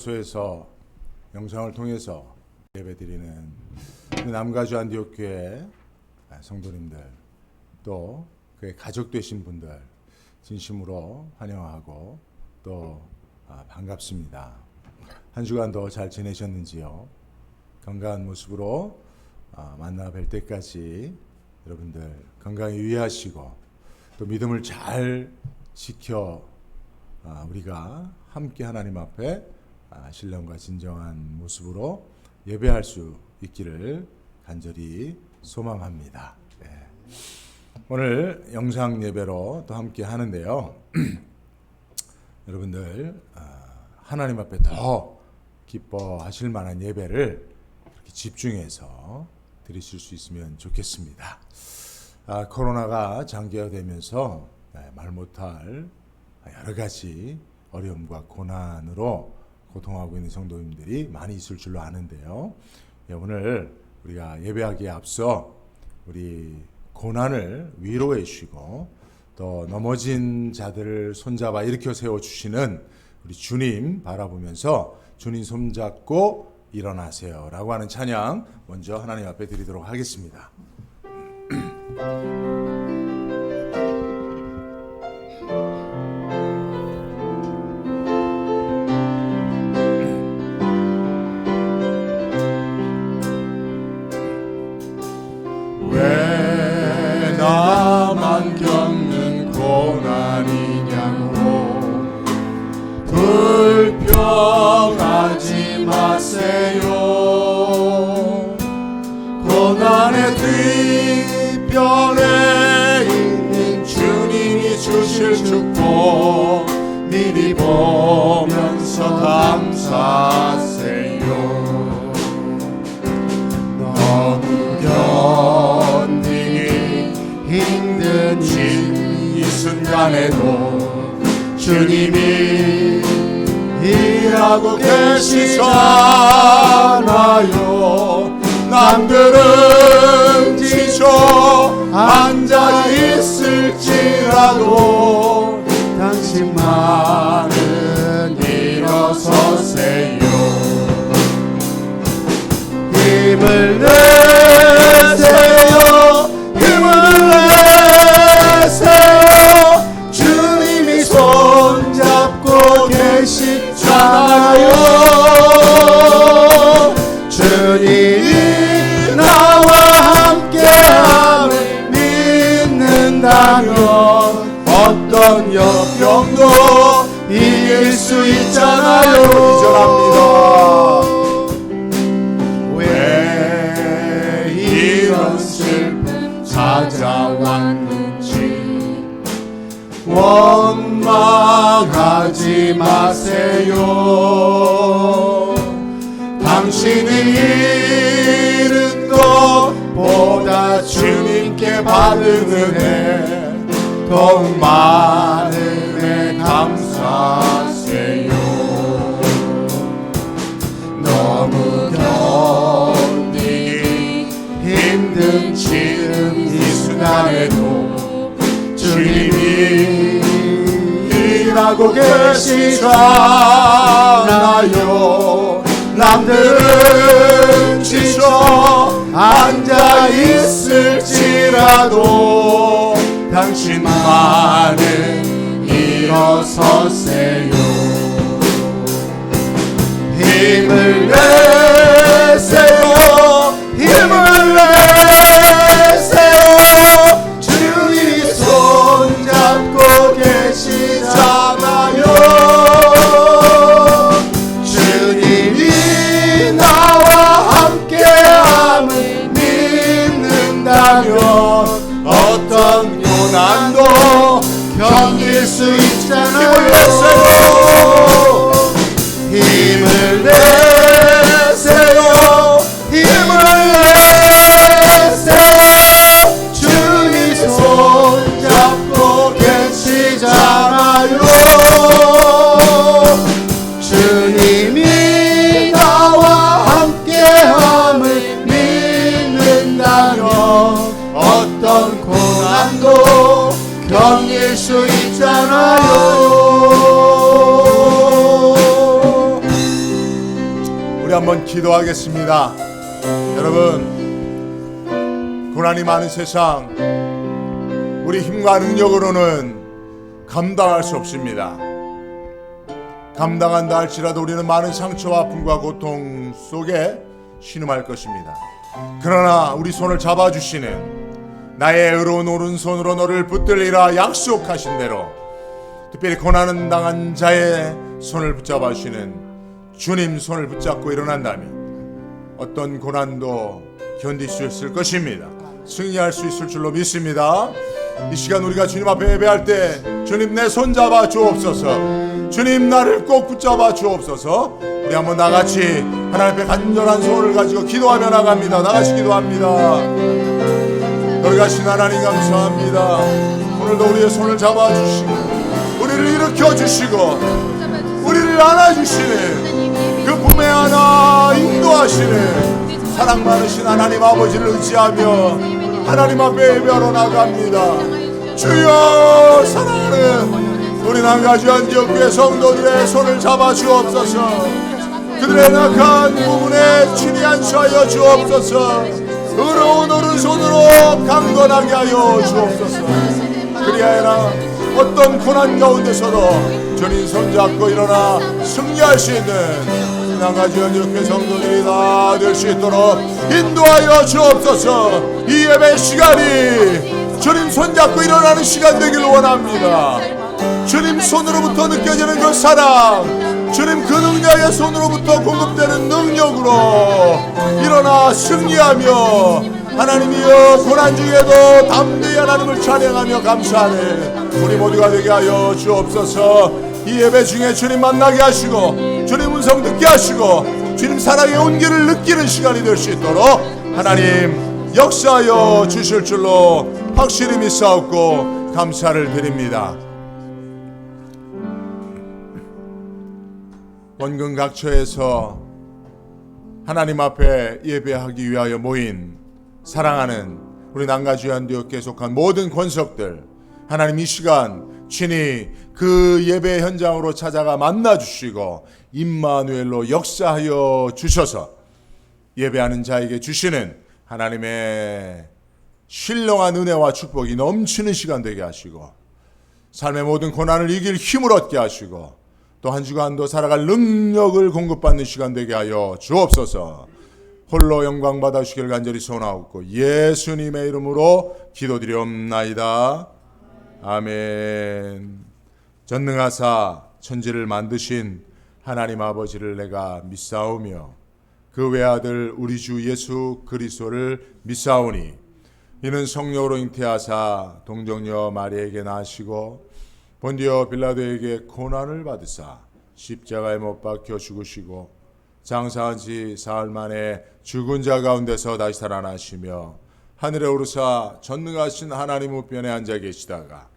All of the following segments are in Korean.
소에서 영상을 통해서 예배드리는 남가주 안디옥교회 성도님들 또 그의 가족 되신 분들 진심으로 환영하고 또 반갑습니다. 한 주간도 잘 지내셨는지요? 건강한 모습으로 만나 뵐 때까지 여러분들 건강에 유의하시고 또 믿음을 잘 지켜 우리가 함께 하나님 앞에 신령과 진정한 모습으로 예배할 수 있기를 간절히 소망합니다. 오늘 영상 예배로 또 함께 하는데요. 여러분들 하나님 앞에 더 기뻐하실 만한 예배를 이렇게 집중해서 드리실 수 있으면 좋겠습니다. 코로나가 장기화되면서 말 못할 여러 가지 어려움과 고난으로 고통하고 있는 성도님들이 많이 있을 줄로 아는데요. 오늘 우리가 예배하기에 앞서 우리 고난을 위로해 주시고 또 넘어진 자들을 손잡아 일으켜 세워주시는 우리 주님 바라보면서 주님 손잡고 일어나세요 라고 하는 찬양 먼저 하나님 앞에 드리도록 하겠습니다. 왜 나만 겪는 고난이냐고 불평하지 마세요. 고난의 뒤편에 있는 주님이 주실 축복 미리 보면서 감사하세요. 너무 견디기 힘든 이 순간에도 주님이 일하고 계시잖아요. 남들은 지쳐 앉아 있을지라도 당신만은 일어서세요. 힘을 내세요. 힘을 내세요. 주님이 손잡고 계시잖아요. 주님이 나와 함께함을 믿는다면 어떤 역경도 이길 수 있잖아요. 기절합니다. 왜 이런 슬픔 찾아왔는지 원망하지 마세요. 당신이 잃은 것보다 주님께 받은 은혜 더욱 많은 은혜 감사하세요. 너무 견디기 힘든 지금 이 순간에도 주님이 일하고 계시잖아요. 남들은 지쳐 앉아 있을지라도 당신만은 일어서세요. 힘을 내세요. 힘을 내세요. 주님이 손잡고 계시잖아요. 주님이 나와 함께함을 믿는다면 어떤 고난도 견딜 수 있잖아요. 힘을 내세요. 우리 한번 기도하겠습니다. 여러분, 고난이 많은 세상, 우리 힘과 능력으로는 감당할 수 없습니다. 감당한다 할지라도 우리는 많은 상처와 아픔과 고통 속에 신음할 것입니다. 그러나 우리 손을 잡아주시는 나의 의로운 오른손으로 너를 붙들리라 약속하신 대로, 특별히 고난 당한 자의 손을 붙잡아 주시는 주님 손을 붙잡고 일어난다면 어떤 고난도 견딜 수 있을 것입니다. 승리할 수 있을 줄로 믿습니다. 이 시간 우리가 주님 앞에 예배할 때 주님 내 손 잡아 주옵소서, 주님 나를 꼭 붙잡아 주옵소서. 우리 한번 나같이 하나님 앞에 간절한 소원을 가지고 기도하며 나갑니다. 나같이 기도합니다. 돌아가신 하나님 감사합니다. 오늘도 우리의 손을 잡아주시고 우리를 일으켜주시고 우리를 안아주시는 그 품에 안아 인도하시는 사랑 많으신 하나님 아버지를 의지하며 하나님 앞에 예배하러 나갑니다. 주여, 사랑하는 우리 남가주 안디옥교회 성도들의 손을 잡아 주옵소서. 그들의 낙한 부분에 친히 안수하여 주옵소서. 의로운 오른손으로 강건하게 하여 주옵소서. 그리하여라 어떤 고난 가운데서도 주님 손잡고 일어나 승리할 수 있는 남가주 안디옥교회 성도들이 다 될 수 있도록 인도하여 주옵소서. 이 예배 시간이 주님 손잡고 일어나는 시간 되길 원합니다. 주님 손으로부터 느껴지는 그 사랑, 주님 그 능력의 손으로부터 공급되는 능력으로 일어나 승리하며 하나님이여 고난 중에도 담대히 하나님을 찬양하며 감사하는 우리 모두가 되게 하여 주옵소서. 이 예배 중에 주님 만나게 하시고 주님 음성 듣게 하시고 주님 사랑의 온기를 느끼는 시간이 될 수 있도록 하나님 역사하여 주실 줄로 확실히 믿사옵고 감사를 드립니다. 원근 각처에서 하나님 앞에 예배하기 위하여 모인 사랑하는 우리 남가주 안디옥교회에 속한 모든 권속들, 하나님 이 시간 친히 그 예배 현장으로 찾아가 만나주시고 임마누엘로 역사하여 주셔서 예배하는 자에게 주시는 하나님의 신령한 은혜와 축복이 넘치는 시간 되게 하시고 삶의 모든 고난을 이길 힘을 얻게 하시고 또 한 주간도 살아갈 능력을 공급받는 시간 되게 하여 주옵소서. 홀로 영광 받아주시길 간절히 소원하옵고 예수님의 이름으로 기도드리옵나이다. 아멘. 전능하사 천지를 만드신 하나님 아버지를 내가 믿사오며 그 외아들 우리 주 예수 그리스도를 믿사오니 이는 성령으로 잉태하사 동정녀 마리에게 나시고 본디오 빌라도에게 고난을 받으사 십자가에 못 박혀 죽으시고 장사한 지 사흘 만에 죽은 자 가운데서 다시 살아나시며 하늘에 오르사 전능하신 하나님 우편에 앉아 계시다가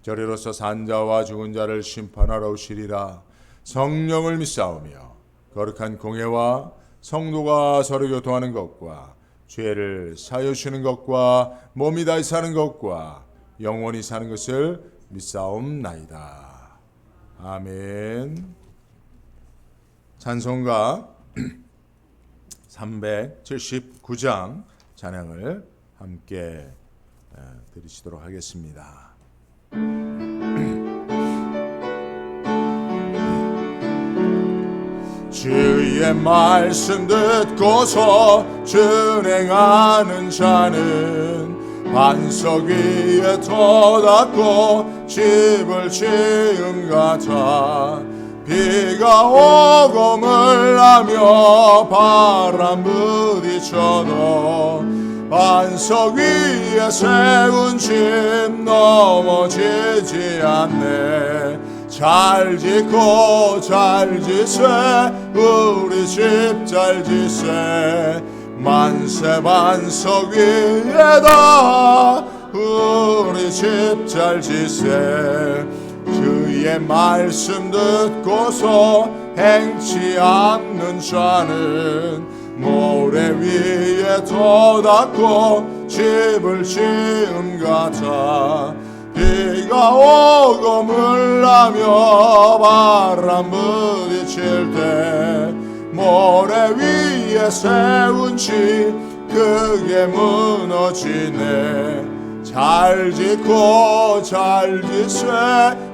저리로서 산 자와 죽은 자를 심판하러 오시리라. 성령을 믿사오며 거룩한 공회와 성도가 서로 교통하는 것과 죄를 사하여 주시는 것과 몸이 다시 사는 것과 영원히 사는 것을 믿사옵나이다. 아멘. 찬송가 379장 찬양을 함께 드리시도록 하겠습니다. 주의 말씀 듣고서 준행하는 자는 반석 위에 터닫고 집을 지은 같아 비가 오고 물나며 바람 부딪혀도 반석 위에 세운 집 넘어지지 않네. 잘 짓고 잘 지세 우리 집 잘 지세 만세 반석 위에다 우리 집 잘 지세. 주의 말씀 듣고서 행치 않는 자는 모래 위에 터닫고 집을 지은 같아 비가 오고 물나며 바람 부딪힐 때 모래 위에 위에 세운 집 그게 무너지네. 잘 짓고 잘 짓세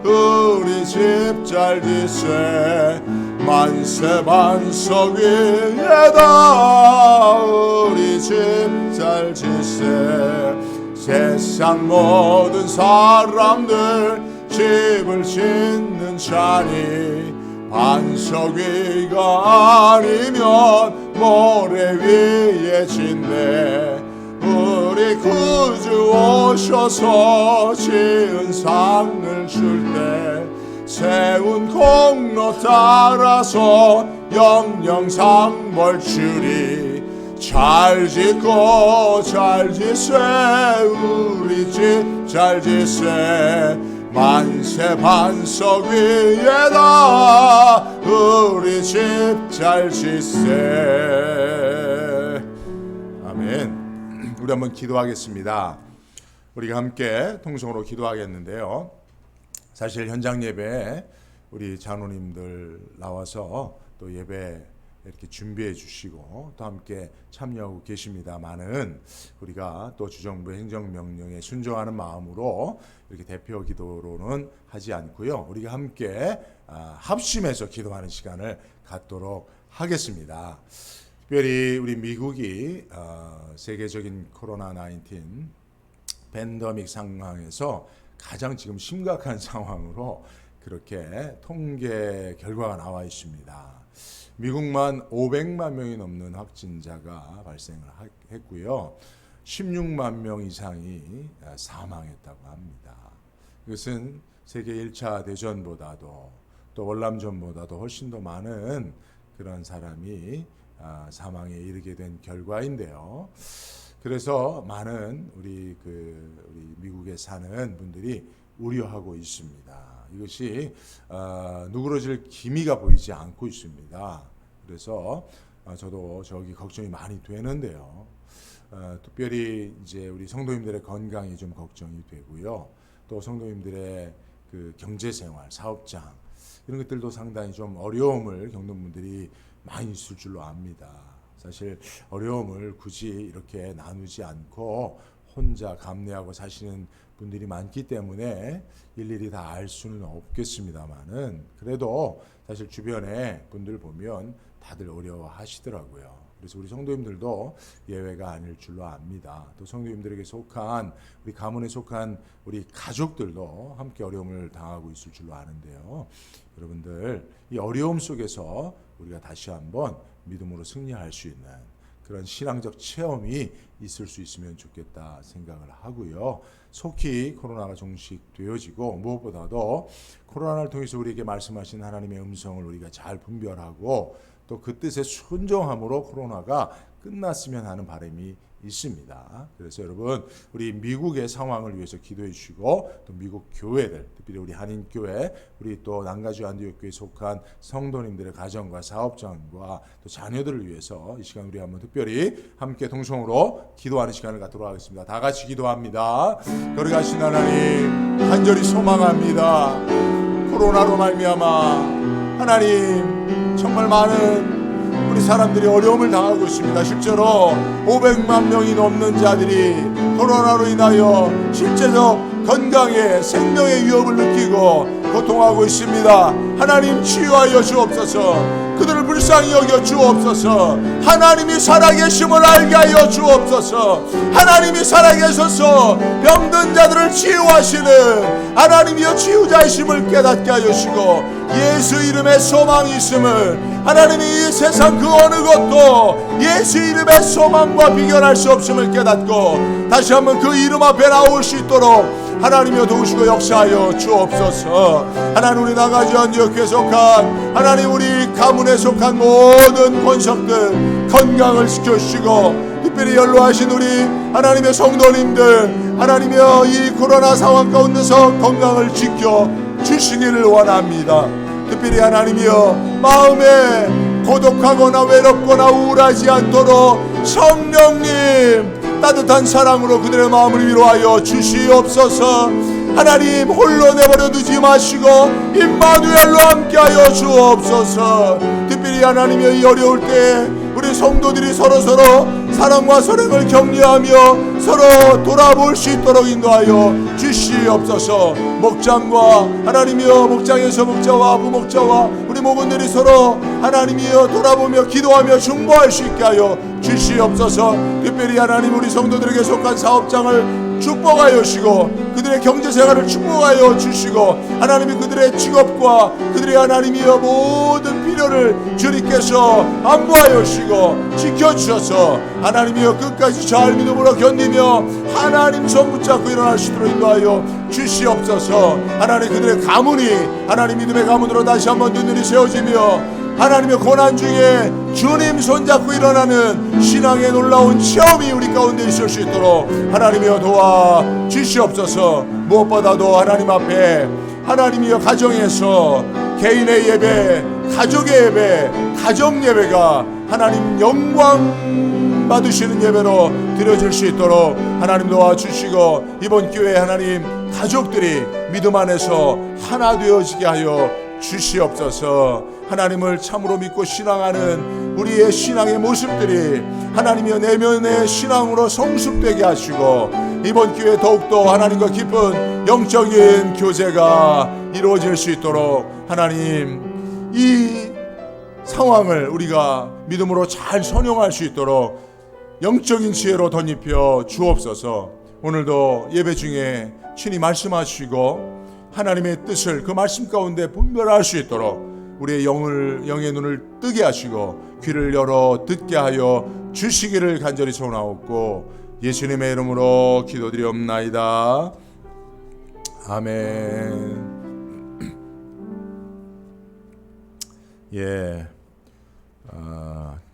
우리 집 잘 짓세. 만세 반석 위에다 우리 집 잘 짓세. 세상 모든 사람들 집을 짓는 자니 반석 위가 아니면 모래 위에 짓네. 우리 구주 오셔서 지은 상을 줄 때 세운 공로 따라서 영영상 벌 주리. 잘 짓고 잘 짓세 우리 집 잘 짓세. 만세 반석 위에다 우리 집 잘 짓세. 아멘. 우리 한번 기도하겠습니다. 우리가 함께 통성으로 기도하겠는데요. 사실 현장 예배에 우리 장로님들 나와서 또 예배 이렇게 준비해 주시고 또 함께 참여하고 계십니다만은 우리가 또 주정부 행정명령에 순종하는 마음으로 이렇게 대표 기도로는 하지 않고요. 우리가 함께 합심해서 기도하는 시간을 갖도록 하겠습니다. 특별히 우리 미국이 세계적인 코로나19 팬데믹 상황에서 가장 지금 심각한 상황으로 그렇게 통계 결과가 나와 있습니다. 미국만 500만 명이 넘는 확진자가 발생을 했고요. 16만 명 이상이 사망했다고 합니다. 이것은 세계 1차 대전보다도 또 월남전보다도 훨씬 더 많은 그런 사람이 사망에 이르게 된 결과인데요. 그래서 많은 우리 미국에 사는 분들이 우려하고 있습니다. 이것이 누그러질 기미가 보이지 않고 있습니다. 그래서 저도 저기 걱정이 많이 되는데요. 특별히 이제 우리 성도님들의 건강이 좀 걱정이 되고요. 또 성도님들의 그 경제생활, 사업장 이런 것들도 상당히 좀 어려움을 겪는 분들이 많이 있을 줄로 압니다. 사실 어려움을 굳이 이렇게 나누지 않고 혼자 감내하고 사시는 분들이 많기 때문에 일일이 다 알 수는 없겠습니다만은 그래도 사실 주변에 분들 보면 다들 어려워하시더라고요. 그래서 우리 성도님들도 예외가 아닐 줄로 압니다. 또 성도님들에게 속한 우리 가문에 속한 우리 가족들도 함께 어려움을 당하고 있을 줄로 아는데요. 여러분들 이 어려움 속에서 우리가 다시 한번 믿음으로 승리할 수 있는 그런 신앙적 체험이 있을 수 있으면 좋겠다 생각을 하고요. 속히 코로나가 종식되어지고 무엇보다도 코로나를 통해서 우리에게 말씀하신 하나님의 음성을 우리가 잘 분별하고 또 그 뜻에 순종함으로 코로나가 끝났으면 하는 바람이 있습니다. 그래서 여러분 우리 미국의 상황을 위해서 기도해 주시고 또 미국 교회들 특별히 우리 한인교회 우리 또 남가주 안디옥교회에 속한 성도님들의 가정과 사업장과 또 자녀들을 위해서 이 시간 우리 한번 특별히 함께 동성으로 기도하는 시간을 갖도록 하겠습니다. 다 같이 기도합니다. 거룩하신 하나님 간절히 소망합니다. 코로나로 말미암아 하나님 정말 많은 우리 사람들이 어려움을 당하고 있습니다. 실제로 500만 명이 넘는 자들이 코로나로 인하여 실제적 건강에 생명의 위협을 느끼고 고통하고 있습니다. 하나님 치유하여 주옵소서. 그들을 불쌍히 여겨 주옵소서. 하나님이 살아계심을 알게 하여 주옵소서. 하나님이 살아계셔서 병든 자들을 치유하시는 하나님이여 치유자이심을 깨닫게 하여 주시고 예수 이름에 소망이 있음을 하나님이 이 세상 그 어느 것도 예수 이름의 소망과 비교할 수 없음을 깨닫고 다시 한번 그 이름 앞에 나올 수 있도록 하나님이여 도우시고 역사하여 주옵소서. 하나님 우리 남가주 안디옥교회에 속한 하나님 우리 가문에 속한 모든 권석들 건강을 지켜주시고 특별히 연로하신 우리 하나님의 성도님들 하나님이여 이 코로나 상황 가운데서 건강을 지켜주시기를 원합니다. 특별히 하나님이여 마음에 고독하거나 외롭거나 우울하지 않도록 성령님 따뜻한 사랑으로 그들의 마음을 위로하여 주시옵소서. 하나님 홀로 내버려 두지 마시고 임마누엘로 함께하여 주옵소서. 특별히 하나님의 이 어려울 때 우리 성도들이 서로서로 사랑과 선행을 격려하며 서로 돌아볼 수 있도록 인도하여 주시옵소서. 목장과 하나님이여 목장에서 목자와 부목자와 우리 목원들이 서로 하나님이여 돌아보며 기도하며 중보할 수 있게 하여 주시옵소서. 특별히 하나님 우리 성도들에게 속한 사업장을 축복하여 주시고 그들의 경제생활을 축복하여 주시고 하나님이 그들의 직업과 그들의 하나님이여 모든 필요를 주님께서 안보하여 주시고 지켜주셔서 하나님이여 끝까지 잘 믿음으로 견디며 하나님 손 붙잡고 일어날 수 있도록 인도하여 주시옵소서. 하나님 그들의 가문이 하나님 믿음의 가문으로 다시 한번 눈늘이 세워지며 하나님의 고난 중에 주님 손잡고 일어나는 신앙의 놀라운 체험이 우리 가운데 있을 수 있도록 하나님이여 도와 주시옵소서. 무엇보다도 하나님 앞에 하나님이여 가정에서 개인의 예배, 가족의 예배, 가정 예배가 하나님 영광 받으시는 예배로 드려질 수 있도록 하나님 도와주시고 이번 기회에 하나님 가족들이 믿음 안에서 하나 되어지게 하여 주시옵소서. 하나님을 참으로 믿고 신앙하는 우리의 신앙의 모습들이 하나님이여 내면의 신앙으로 성숙되게 하시고 이번 기회에 더욱더 하나님과 깊은 영적인 교제가 이루어질 수 있도록 하나님 이 상황을 우리가 믿음으로 잘 선용할 수 있도록 영적인 지혜로 덧입혀 주옵소서. 오늘도 예배 중에 친히 말씀하시고 하나님의 뜻을 그 말씀 가운데 분별할 수 있도록 우리의 영의 눈을 뜨게 하시고 귀를 열어 듣게 하여 주시기를 간절히 소원하옵고 예수님의 이름으로 기도드리옵나이다. 아멘. 예,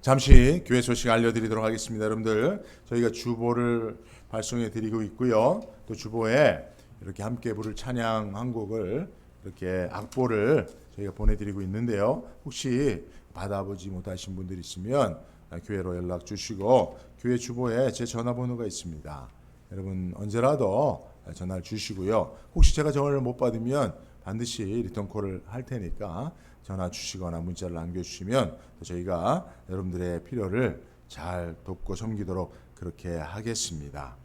잠시 교회 소식 알려드리도록 하겠습니다. 여러분들 저희가 주보를 발송해 드리고 있고요. 또 주보에 이렇게 함께 부를 찬양 한 곡을 이렇게 악보를 저희가 보내드리고 있는데요. 혹시 받아보지 못하신 분들 있으면 교회로 연락 주시고 교회 주보에 제 전화번호가 있습니다. 여러분 언제라도 전화를 주시고요. 혹시 제가 전화를 못 받으면 반드시 리턴콜을 할 테니까 전화 주시거나 문자를 남겨주시면 저희가 여러분들의 필요를 잘 돕고 섬기도록 그렇게 하겠습니다.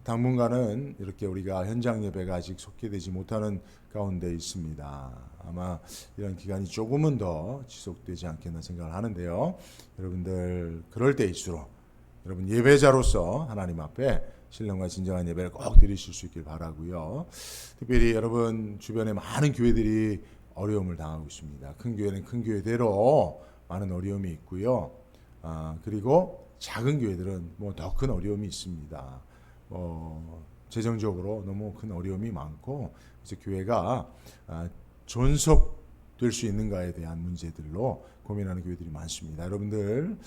당분간은 이렇게 우리가 현장 예배가 아직 속개되지 못하는 가운데 있습니다. 아마 이런 기간이 조금은 더 지속되지 않겠나 생각을 하는데요. 여러분들 그럴 때일수록 여러분 예배자로서 하나님 앞에 신령과 진정한 예배를 꼭 드리실 수 있길 바라고요. 특별히 여러분 주변에 많은 교회들이 어려움을 당하고 있습니다. 큰 교회는 큰 교회대로 많은 어려움이 있고요. 그리고 작은 교회들은 뭐 더 큰 어려움이 있습니다. 재정적으로 너무 큰 어려움이 많고 그래서 교회가 존속될 수 있는가에 대한 문제들로 고민하는 교회들이 많습니다. 여러분들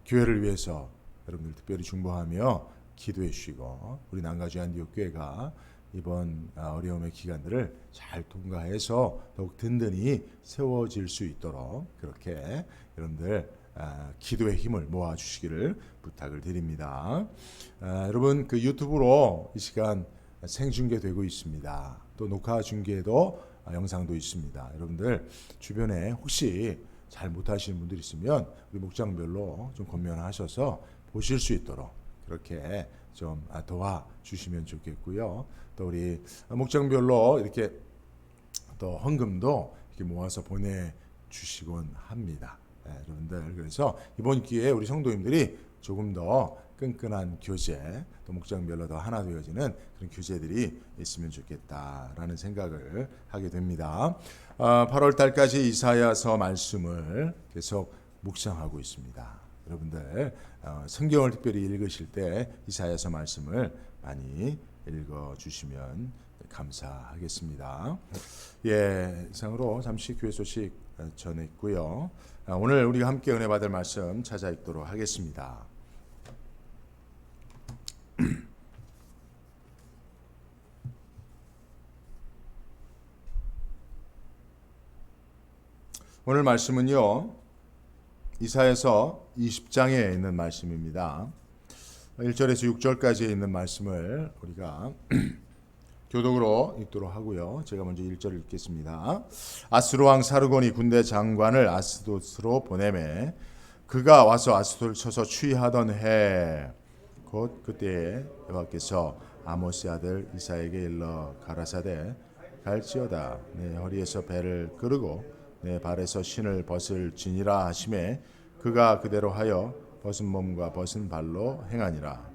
교회를 위해서 여러분들 특별히 중보하며 기도해 주시고 우리 난가주 안디옥 교회가 이번 어려움의 기간들을 잘 통과해서 더욱 든든히 세워질 수 있도록 그렇게 여러분들 기도의 힘을 모아주시기를 부탁을 드립니다. 여러분 그 유튜브로 이 시간 생중계되고 있습니다. 또 녹화 중계도 영상도 있습니다. 여러분들 주변에 혹시 잘 못하시는 분들 있으면 우리 목장별로 좀 권면하셔서 보실 수 있도록 그렇게 좀 도와주시면 좋겠고요. 또 우리 목장별로 이렇게 또 헌금도 이렇게 모아서 보내주시곤 합니다. 여러분들 그래서 이번 기회에 우리 성도님들이 조금 더 끈끈한 교제 또 목장별로 더 하나 되어지는 그런 교제들이 있으면 좋겠다라는 생각을 하게 됩니다. 8월 달까지 이사야서 말씀을 계속 묵상하고 있습니다. 여러분들 성경을 특별히 읽으실 때 이사야서 말씀을 많이 읽어주시면 감사하겠습니다. 예, 이상으로 잠시 교회 소식 전했고요. 오늘 우리가 함께 은혜 받을 말씀 찾아 읽도록 하겠습니다. 오늘 말씀은요. 이사야서 20장에 있는 말씀입니다. 1절에서 6절까지 있는 말씀을 우리가 교독으로 읽도록 하고요. 제가 먼저 1절 읽겠습니다. 아스루 왕 사르곤이 군대 장관을 아스돗으로 보내매 그가 와서 아스돗을 쳐서 추위하던 해 곧 그때에 여호와께서 아모스의 아들 이사야에게 일러 가라사대 갈지어다 내 허리에서 배를 끄르고 내 발에서 신을 벗을지니라 하심에 그가 그대로 하여 벗은 몸과 벗은 발로 행하니라.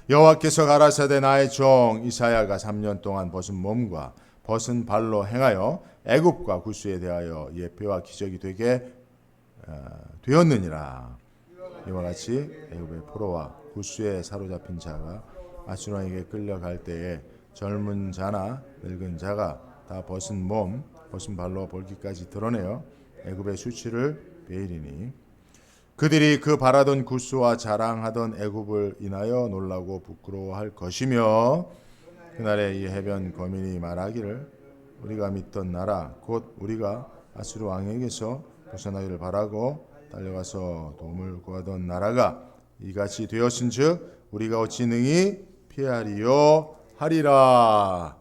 여호와께서 가라사대 나의 종 이사야가 3년 동안 벗은 몸과 벗은 발로 행하여 애굽과 구스에 대하여 예표와 기적이 되게 되었느니라. 이와 같이 애굽의 포로와 구스에 사로잡힌 자가 아수르 왕에게 끌려갈 때에 젊은 자나 늙은 자가 다 벗은 몸 벗은 발로 볼기까지 드러내어 애굽의 수치를 베이리니 그들이 그 바라던 구스와 자랑하던 애굽을 인하여 놀라고 부끄러워할 것이며 그날에 이 해변 거민이 말하기를 우리가 믿던 나라 곧 우리가 아수르 왕에게서 벗어나기를 바라고 달려가서 도움을 구하던 나라가 이같이 되었은즉 우리가 어찌 능히 피하리요 하리라.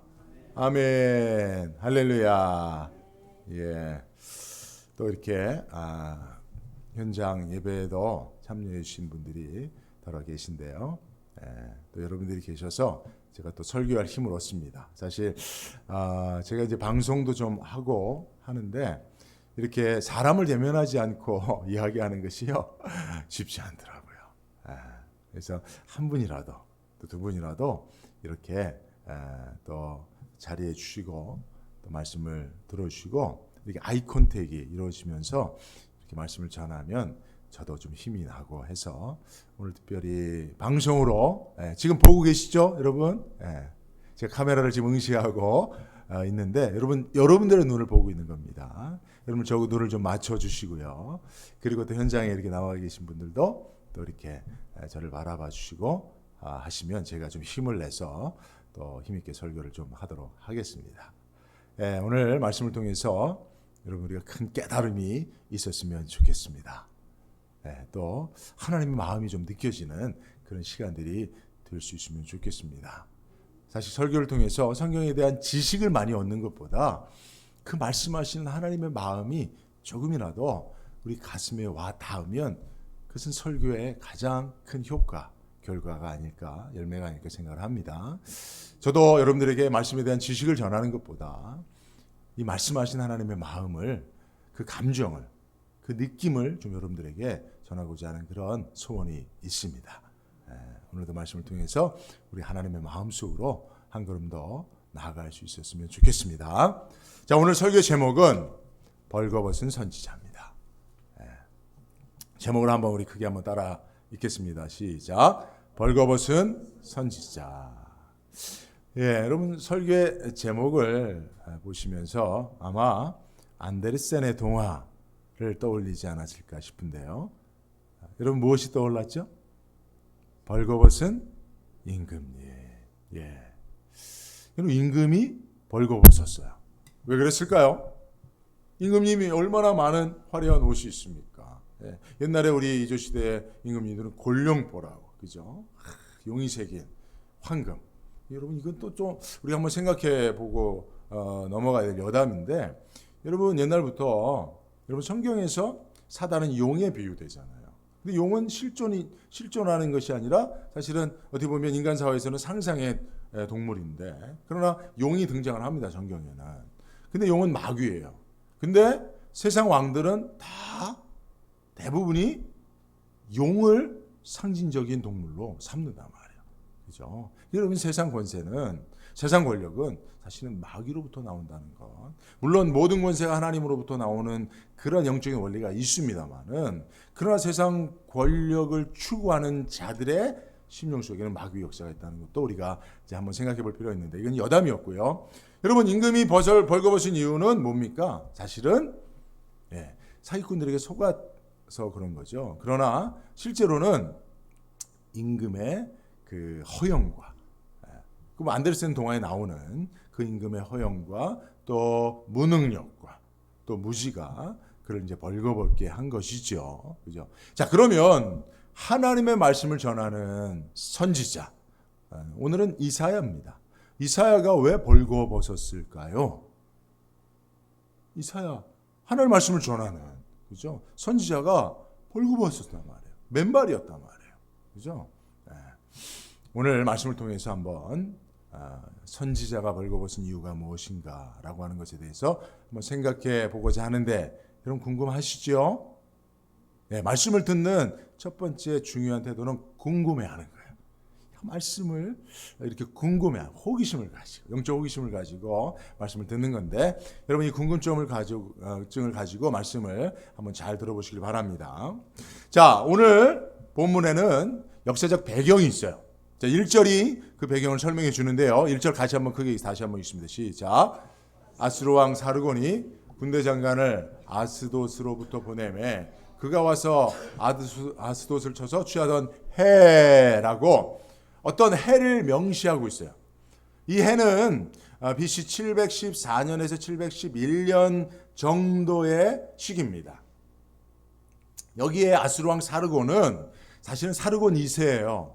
아멘. 할렐루야. 예. 또 이렇게 현장 예배에도 참여해 주신 분들이 더러 계신데요. 또 여러분들이 계셔서 제가 또 설교할 힘을 얻습니다. 사실 제가 이제 방송도 좀 하고 하는데 이렇게 사람을 대면하지 않고 이야기하는 것이요 쉽지 않더라고요. 그래서 한 분이라도 또 두 분이라도 이렇게 또 자리해 주시고 또 말씀을 들어주시고 이렇게 아이 컨택이 이루어지면서 이렇게 말씀을 전하면 저도 좀 힘이 나고 해서 오늘 특별히 방송으로 지금 보고 계시죠, 여러분? 제가 카메라를 지금 응시하고 있는데 여러분들의 눈을 보고 있는 겁니다. 여러분 저 눈을 좀 맞춰 주시고요. 그리고 또 현장에 이렇게 나와 계신 분들도 또 이렇게 저를 바라봐 주시고 하시면 제가 좀 힘을 내서 또 힘있게 설교를 좀 하도록 하겠습니다. 오늘 말씀을 통해서 여러분 우리가 큰 깨달음이 있었으면 좋겠습니다. 또 하나님의 마음이 좀 느껴지는 그런 시간들이 될 수 있으면 좋겠습니다. 사실 설교를 통해서 성경에 대한 지식을 많이 얻는 것보다 그 말씀하시는 하나님의 마음이 조금이라도 우리 가슴에 와 닿으면 그것은 설교의 가장 큰 효과, 결과가 아닐까, 열매가 아닐까 생각을 합니다. 저도 여러분들에게 말씀에 대한 지식을 전하는 것보다 이 말씀하신 하나님의 마음을, 그 감정을, 그 느낌을 좀 여러분들에게 전하고자 하는 그런 소원이 있습니다. 오늘도 말씀을 통해서 우리 하나님의 마음속으로 한 걸음 더 나아갈 수 있었으면 좋겠습니다. 자, 오늘 설교 제목은 벌거벗은 선지자입니다. 제목을 한번 우리 크게 한번 따라 읽겠습니다. 시작. 벌거벗은 선지자. 여러분 설교의 제목을 보시면서 아마 안데르센의 동화를 떠올리지 않았을까 싶은데요. 여러분 무엇이 떠올랐죠? 벌거벗은 임금님. 여러분 임금이 벌거벗었어요. 왜 그랬을까요? 임금님이 얼마나 많은 화려한 옷이 있습니까? 옛날에 우리 이조 시대의 임금님들은 골룡보라고, 그죠? 용이 새긴 황금. 여러분 이건 또 좀 우리가 한번 생각해 보고 넘어가야 될 여담인데, 여러분 옛날부터 여러분 성경에서 사단은 용에 비유되잖아요. 근데 용은 실존하는 것이 아니라 사실은 어떻게 보면 인간 사회에서는 상상의 동물인데, 그러나 용이 등장을 합니다, 성경에는. 근데 용은 마귀예요. 근데 세상 왕들은 다 대부분이 용을 상징적인 동물로 삼는단 말이에요. 그죠? 여러분 세상 권세는, 세상 권력은 사실은 마귀로부터 나온다는 것. 물론 모든 권세가 하나님으로부터 나오는 그런 영적인 원리가 있습니다만은, 그러나 세상 권력을 추구하는 자들의 심령 속에는 마귀 역사가 있다는 것도 우리가 이제 한번 생각해 볼 필요가 있는데, 이건 여담이었고요. 여러분 임금이 벌거벗은 이유는 뭡니까? 사실은 사기꾼들에게 속아서 그런 거죠. 그러나 실제로는 임금의 그 허영과, 그럼 안데르센 동화에 나오는 그 임금의 허영과 또 무능력과 또 무지가 그를 이제 벌거벗게 한 것이죠. 그죠? 자, 그러면 하나님의 말씀을 전하는 선지자, 오늘은 이사야입니다. 이사야가 왜 벌거벗었을까요? 이사야, 하나님의 말씀을 전하는, 그죠? 선지자가 벌거벗었단 말이에요. 맨발이었단 말이에요. 그죠? 네. 오늘 말씀을 통해서 한번 선지자가 벌거벗은 이유가 무엇인가라고 하는 것에 대해서 한번 생각해 보고자 하는데, 여러분 궁금하시죠? 네, 말씀을 듣는 첫 번째 중요한 태도는 궁금해하는 거예요. 말씀을 이렇게 호기심을 가지고, 영적 호기심을 가지고 말씀을 듣는 건데, 여러분 이 궁금증을 가지고 말씀을 한번 잘 들어보시길 바랍니다. 자, 오늘 본문에는 역사적 배경이 있어요. 자, 1절이 그 배경을 설명해 주는데요. 1절 다시 한번 크게 다시 한번 읽습니다. 시작. 아수르 왕 사르곤이 군대 장관을 아스돗으로부터 보내매 그가 와서 아스돗을 쳐서 취하던 해라고 어떤 해를 명시하고 있어요. 이 해는 BC 714년에서 711년 정도의 시기입니다. 여기에 아수르 왕 사르곤은 사실은 사르곤 2세예요.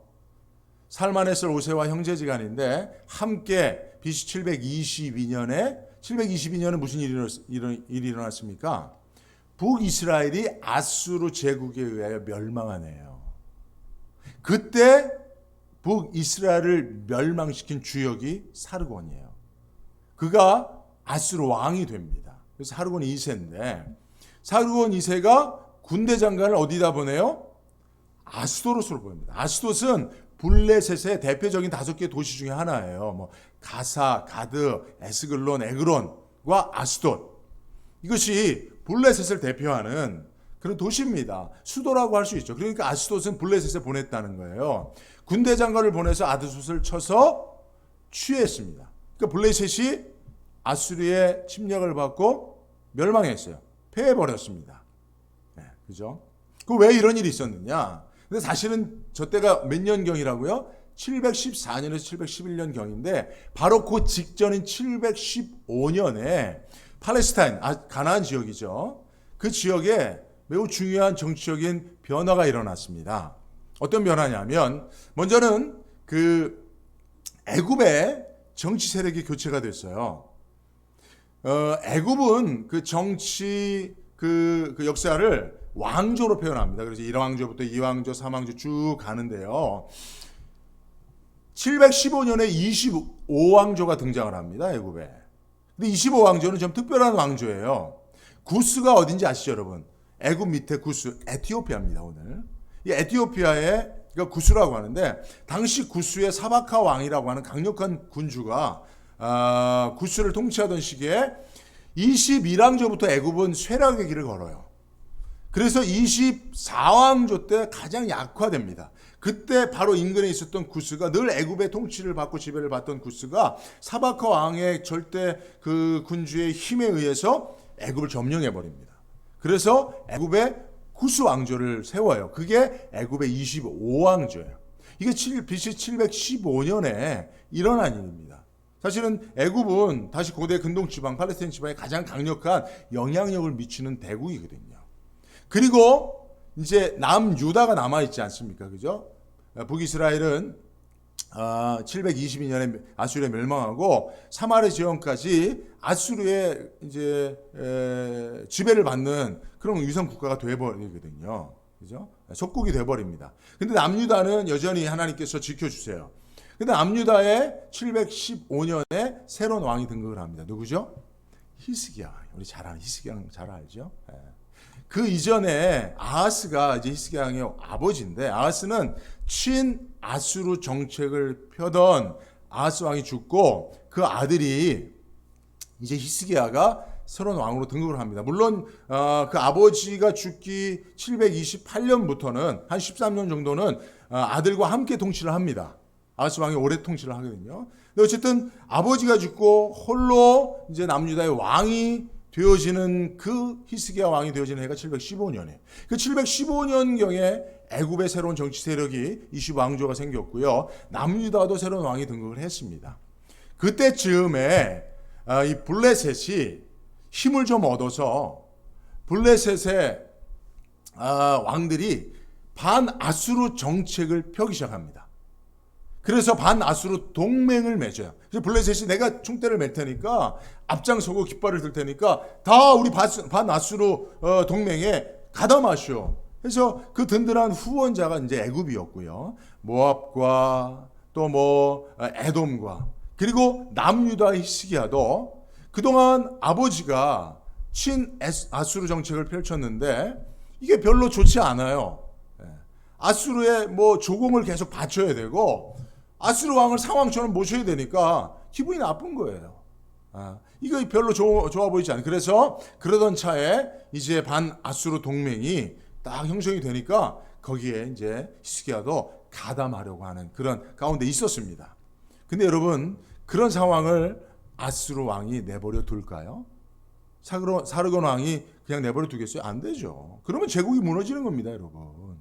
살마네스 5세와 형제지간인데 함께 BC 722년에 무슨 일이 일어났습니까? 북이스라엘이 아수르 제국에 의하여 멸망한 해예요. 그때 북이스라엘을 멸망시킨 주역이 사르곤이에요. 그가 아수르 왕이 됩니다. 그래서 사르곤 2세인데 사르곤 2세가 군대 장관을 어디다 보내요? 아스도롯으로 보냅니다. 아스돗은 블레셋의 대표적인 5개 도시 중에 하나예요. 뭐 가사, 가드, 에스글론, 에그론과 아스돗. 이것이 블레셋을 대표하는 그런 도시입니다. 수도라고 할 수 있죠. 그러니까 아스돗은 블레셋에 보냈다는 거예요. 군대 장관을 보내서 아스돗을 쳐서 취했습니다. 그러니까 블레셋이 아수르의 침략을 받고 멸망했어요. 패해버렸습니다. 네, 그죠? 그 왜 이런 일이 있었느냐? 근데 사실은 저 때가 몇 년경이라고요? 714년에서 711년경인데 바로 그 직전인 715년에 팔레스타인, 가나안 지역이죠. 그 지역에 매우 중요한 정치적인 변화가 일어났습니다. 어떤 변화냐면 먼저는 그 애굽의 정치 세력이 교체가 됐어요. 애굽은 그 정치 그 역사를 왕조로 표현합니다. 그래서 1왕조부터 2왕조, 3왕조 쭉 가는데요. 715년에 25왕조가 등장을 합니다. 애굽에. 근데 25왕조는 좀 특별한 왕조예요. 구스가 어딘지 아시죠, 여러분? 애굽 밑에 구스, 에티오피아입니다, 오늘. 이 에티오피아의 그러니까 구스라고 하는데 당시 구스의 사바카 왕이라고 하는 강력한 군주가 구스를 통치하던 시기에 21왕조부터 애굽은 쇠락의 길을 걸어요. 그래서 24왕조 때 가장 약화됩니다. 그때 바로 인근에 있었던 구스가 늘 애굽의 통치를 받고 지배를 받던 구스가 사바카 왕의 절대 그 군주의 힘에 의해서 애굽을 점령해 버립니다. 그래서 애굽의 구스 왕조를 세워요. 그게 애굽의 25왕조예요. 이게 BC 715년에 일어난 일입니다. 사실은 애굽은 다시 고대 근동 지방, 팔레스타인 지방에 가장 강력한 영향력을 미치는 대국이거든요. 그리고 이제 남유다가 남아있지 않습니까? 그죠? 북이스라엘은 722년에 아수르에 멸망하고 사마리 지역까지 아수르의 이제 지배를 받는 그런 위성 국가가 되어버리거든요. 그죠? 속국이 되어버립니다. 근데 남유다는 여전히 하나님께서 지켜주세요. 근데 남유다에 715년에 새로운 왕이 등극을 합니다. 누구죠? 히스기야. 우리 잘 아는 히스기야 잘 알죠? 그 이전에 아하스가 이제 히스기야 왕의 아버지인데 아하스는 친 아수르 정책을 펴던 아하스 왕이 죽고 그 아들이 이제 히스기야가 새로운 왕으로 등극을 합니다. 물론 그 아버지가 죽기 728년부터는 한 13년 정도는 아들과 함께 통치를 합니다. 아하스 왕이 오래 통치를 하거든요. 근데 어쨌든 아버지가 죽고 홀로 이제 남유다의 왕이 되어지는 그 히스기야 왕이 되어지는 해가 715년이에요. 그 715년경에 애굽의 새로운 정치 세력이 20왕조가 생겼고요. 남유다도 새로운 왕이 등극을 했습니다. 그때쯤에 이 블레셋이 힘을 좀 얻어서 블레셋의 왕들이 반아수르 정책을 펴기 시작합니다. 그래서 반아수르 동맹을 맺어요. 그래서 블레셋이 내가 총대를 맬 테니까 앞장서고 깃발을 들 테니까 다 우리 반아수르 동맹에 가담하시오. 그래서 그 든든한 후원자가 이제 애굽이었고요. 모압과 또 에돔과 그리고 남유다의 히스기야도 그동안 아버지가 친아수르 정책을 펼쳤는데 이게 별로 좋지 않아요. 아수르의 조공을 계속 바쳐야 되고 아수르 왕을 상왕처럼 모셔야 되니까 기분이 나쁜 거예요. 이거 별로 좋아 보이지 않아요. 그래서 그러던 차에 이제 반아수르 동맹이 딱 형성이 되니까 거기에 이제 히스기야도 가담하려고 하는 그런 가운데 있었습니다. 근데 여러분 그런 상황을 아수르 왕이 내버려 둘까요? 사르곤 왕이 그냥 내버려 두겠어요? 안 되죠. 그러면 제국이 무너지는 겁니다, 여러분.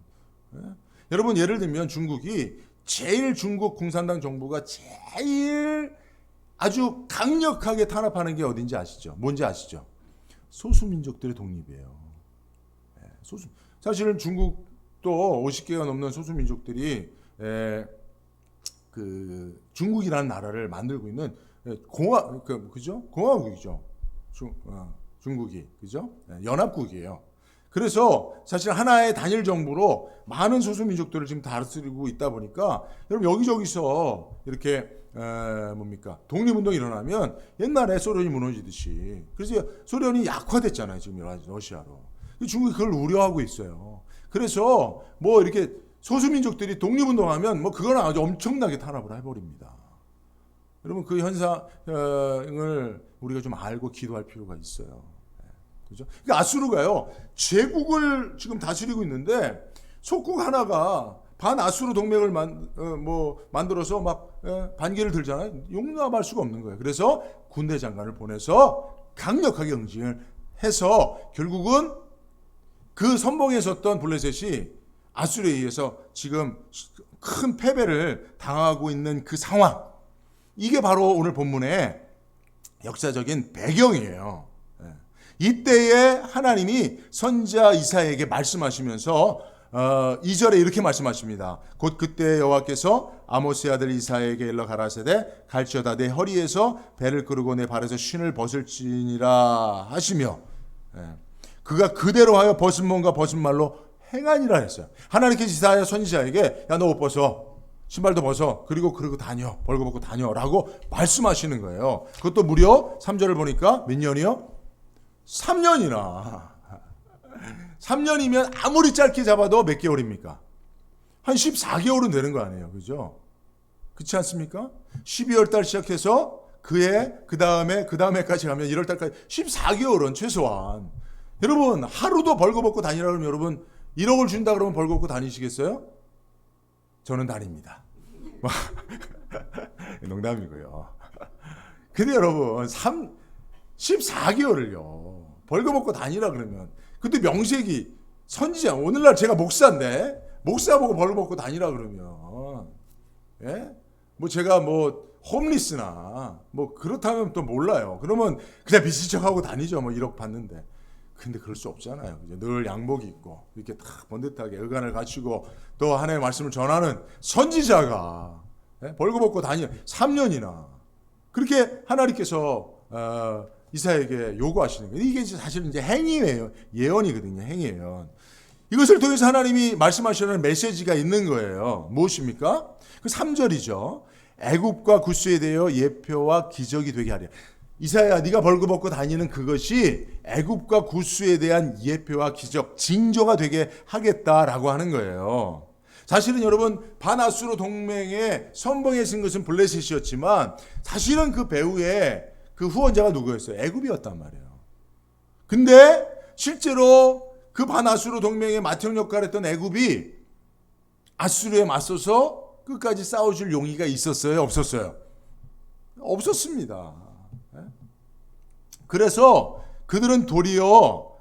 여러분 예를 들면 중국이 중국 공산당 정부가 제일 아주 강력하게 탄압하는 게 어딘지 아시죠? 뭔지 아시죠? 소수민족들의 독립이에요. 사실은 중국도 50개가 넘는 소수민족들이 그 중국이라는 나라를 만들고 있는 그죠? 공화국이죠. 중국이 그죠? 연합국이에요. 그래서 사실 하나의 단일 정부로 많은 소수민족들을 지금 다스리고 있다 보니까 여러분 여기저기서 이렇게 독립운동이 일어나면 옛날에 소련이 무너지듯이 그래서 소련이 약화됐잖아요. 지금 러시아로. 중국이 그걸 우려하고 있어요. 그래서 이렇게 소수민족들이 독립운동하면 그건 아주 엄청나게 탄압을 해버립니다. 여러분 그 현상을 우리가 좀 알고 기도할 필요가 있어요. 그죠? 그러니까 아수르가요 제국을 지금 다스리고 있는데 속국 하나가 반아수르 동맹을 만들어서 반기를 들잖아요. 용납할 수가 없는 거예요. 그래서 군대 장관을 보내서 강력하게 응징을 해서 결국은 그 선봉에 섰던 블레셋이 아수르에 의해서 지금 큰 패배를 당하고 있는 그 상황. 이게 바로 오늘 본문의 역사적인 배경이에요. 이때에 하나님이 선지자 이사야에게 말씀하시면서 2절에 이렇게 말씀하십니다. 곧 그때 여호와께서 아모스의 아들 이사야에게 일러 가라사대 갈지어다 내 허리에서 배를 끌고 내 발에서 신을 벗을지니라 하시며 그가 그대로 하여 벗은 몸과 벗은 말로 행하니라 했어요. 하나님께서 이사야 선지자에게 야 너 옷 벗어 신발도 벗어 그리고 다녀 벌거벗고 다녀라고 말씀하시는 거예요. 그것도 무려 3절을 보니까 몇 년이요? 3년이나 3년이면 아무리 짧게 잡아도 몇 개월입니까? 한 14개월은 되는 거 아니에요. 그죠? 그렇지 않습니까? 12월 달 시작해서 그 다음에까지 가면 1월 달까지 14개월은 최소한. 여러분 하루도 벌거벗고 다니라 그러면 여러분 1억을 준다 그러면 벌거벗고 다니시겠어요? 저는 다닙니다. 농담이고요. 근데 여러분 14개월을요 벌거벗고 다니라 그러면 근데 명색이 선지자 오늘날 제가 목사인데 목사 보고 벌거벗고 다니라 그러면 제가 홈리스나 그렇다면 또 몰라요. 그러면 그냥 비슷한 척하고 다니죠. 1억 받는데. 근데 그럴 수 없잖아요. 늘 양복 입고 이렇게 딱 번듯하게 의관을 갖추고 또 하나님의 말씀을 전하는 선지자가 벌거벗고 다니 3년이나 그렇게 하나님께서 이사야에게 요구하시는 거예요. 이게 사실은 이제 행위예요. 예언이거든요. 행위예요. 이것을 통해서 하나님이 말씀하시는 메시지가 있는 거예요. 무엇입니까? 그 3절이죠. 애굽과 구스에 대하여 예표와 기적이 되게 하랴. 이사야 네가 벌거벗고 다니는 그것이 애굽과 구스에 대한 예표와 기적, 징조가 되게 하겠다라고 하는 거예요. 사실은 여러분 반아수르 동맹의 선봉에 쓴 것은 블레셋이었지만 사실은 그 배후에 그 후원자가 누구였어요? 애굽이었단 말이에요. 근데 실제로 그 반아수르 동맹의 맏형 역할을 했던 애굽이 아수르에 맞서서 끝까지 싸워줄 용의가 있었어요? 없었어요? 없었습니다. 그래서 그들은 도리어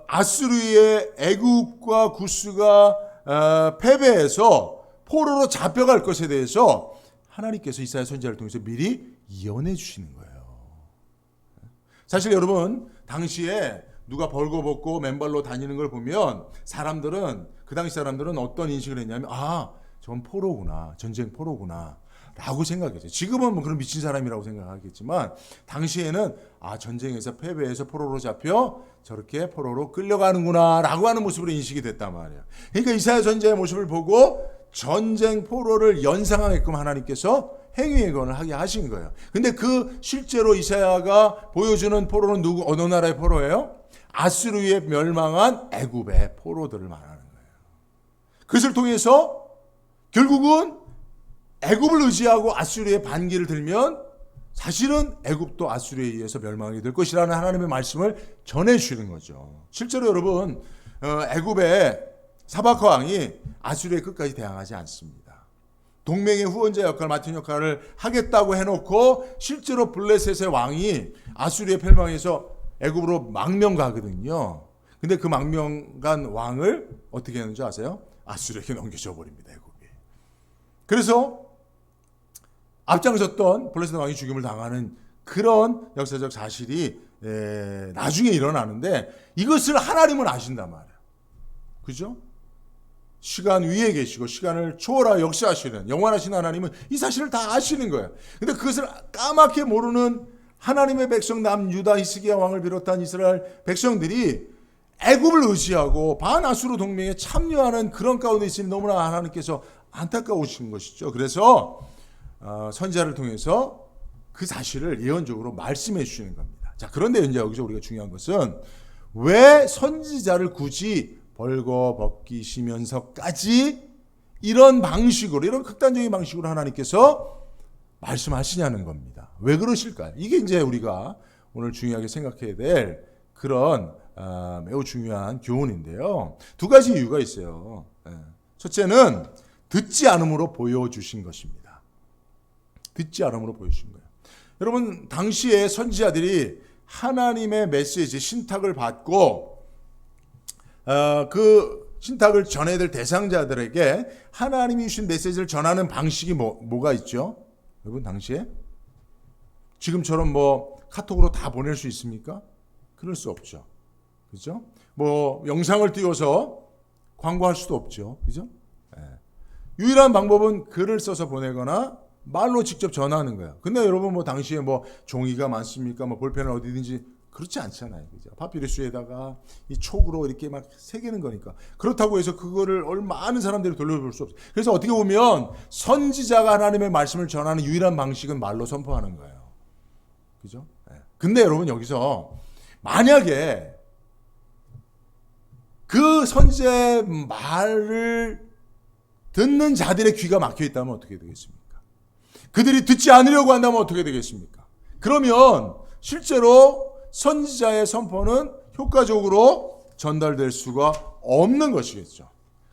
아수르의 애굽과 구스가 패배해서 포로로 잡혀갈 것에 대해서 하나님께서 이사야 선지자를 통해서 미리 예언해 주시는 거예요. 사실 여러분 당시에 누가 벌거벗고 맨발로 다니는 걸 보면 그 당시 사람들은 어떤 인식을 했냐면 저건 포로구나, 전쟁 포로구나 라고 생각했죠. 지금은 뭐 그런 미친 사람이라고 생각하겠지만 당시에는 전쟁에서 패배해서 포로로 잡혀 저렇게 포로로 끌려가는구나 라고 하는 모습으로 인식이 됐단 말이에요. 그러니까 이사야 선지자의 모습을 보고 전쟁 포로를 연상하게끔 하나님께서 행위 예언을 하게 하신 거예요. 근데 그 실제로 이사야가 보여주는 포로는 어느 나라의 포로예요? 아수르에 멸망한 애굽의 포로들을 말하는 거예요. 그것을 통해서 결국은 애굽을 의지하고 아수르의 반기를 들면 사실은 애굽도 아수르에 의해서 멸망하게 될 것이라는 하나님의 말씀을 전해주시는 거죠. 실제로 여러분 애굽의 사바카 왕이 아수르의 끝까지 대항하지 않습니다. 동맹의 후원자 역할 맡은 역할을 하겠다고 해놓고 실제로 블레셋의 왕이 아수르의 멸망해서 애굽으로 망명 가거든요. 근데 그 망명 간 왕을 어떻게 하는지 아세요? 아수르에게 넘겨줘 버립니다. 애굽이. 그래서 앞장섰던 블레셋 왕이 죽임을 당하는 그런 역사적 사실이 나중에 일어나는데 이것을 하나님은 아신단 말이에요. 그죠? 시간 위에 계시고 시간을 초월하여 역사하시는 영원하신 하나님은 이 사실을 다 아시는 거예요. 근데 그것을 까맣게 모르는 하나님의 백성 남유다 히스기야 왕을 비롯한 이스라엘 백성들이 애굽을 의지하고 반아수르 동맹에 참여하는 그런 가운데 있으니 너무나 하나님께서 안타까우신 것이죠. 그래서 선지자를 통해서 그 사실을 예언적으로 말씀해 주시는 겁니다. 자, 그런데 이제 여기서 우리가 중요한 것은 왜 선지자를 굳이 벌거벗기시면서까지 이런 방식으로, 이런 극단적인 방식으로 하나님께서 말씀하시냐는 겁니다. 왜 그러실까요? 이게 이제 우리가 오늘 중요하게 생각해야 될 그런 매우 중요한 교훈인데요. 두 가지 이유가 있어요. 첫째는 듣지 않음으로 보여주신 것입니다. 듣지 않음으로 보여주신 거예요. 여러분, 당시에 선지자들이 하나님의 메시지, 신탁을 받고 그 신탁을 전해야 될 대상자들에게 하나님이 주신 메시지를 전하는 방식이 뭐가 있죠? 여러분, 당시에? 지금처럼 뭐 카톡으로 다 보낼 수 있습니까? 그럴 수 없죠. 그죠? 뭐 영상을 띄워서 광고할 수도 없죠. 그죠? 유일한 방법은 글을 써서 보내거나 말로 직접 전하는 거예요. 근데 여러분 뭐 당시에 뭐 종이가 많습니까? 뭐 볼펜을 어디든지 그렇지 않잖아요. 그죠? 파피루스에다가 이 촉으로 이렇게 막 새기는 거니까. 그렇다고 해서 그거를 많은 사람들이 돌려볼 수 없어요. 그래서 어떻게 보면 선지자가 하나님의 말씀을 전하는 유일한 방식은 말로 선포하는 거예요. 그죠? 근데 여러분 여기서 만약에 그 선지자의 말을 듣는 자들의 귀가 막혀 있다면 어떻게 되겠습니까? 그들이 듣지 않으려고 한다면 어떻게 되겠습니까? 그러면 실제로 선지자의 선포는 효과적으로 전달될 수가 없는 것이겠죠.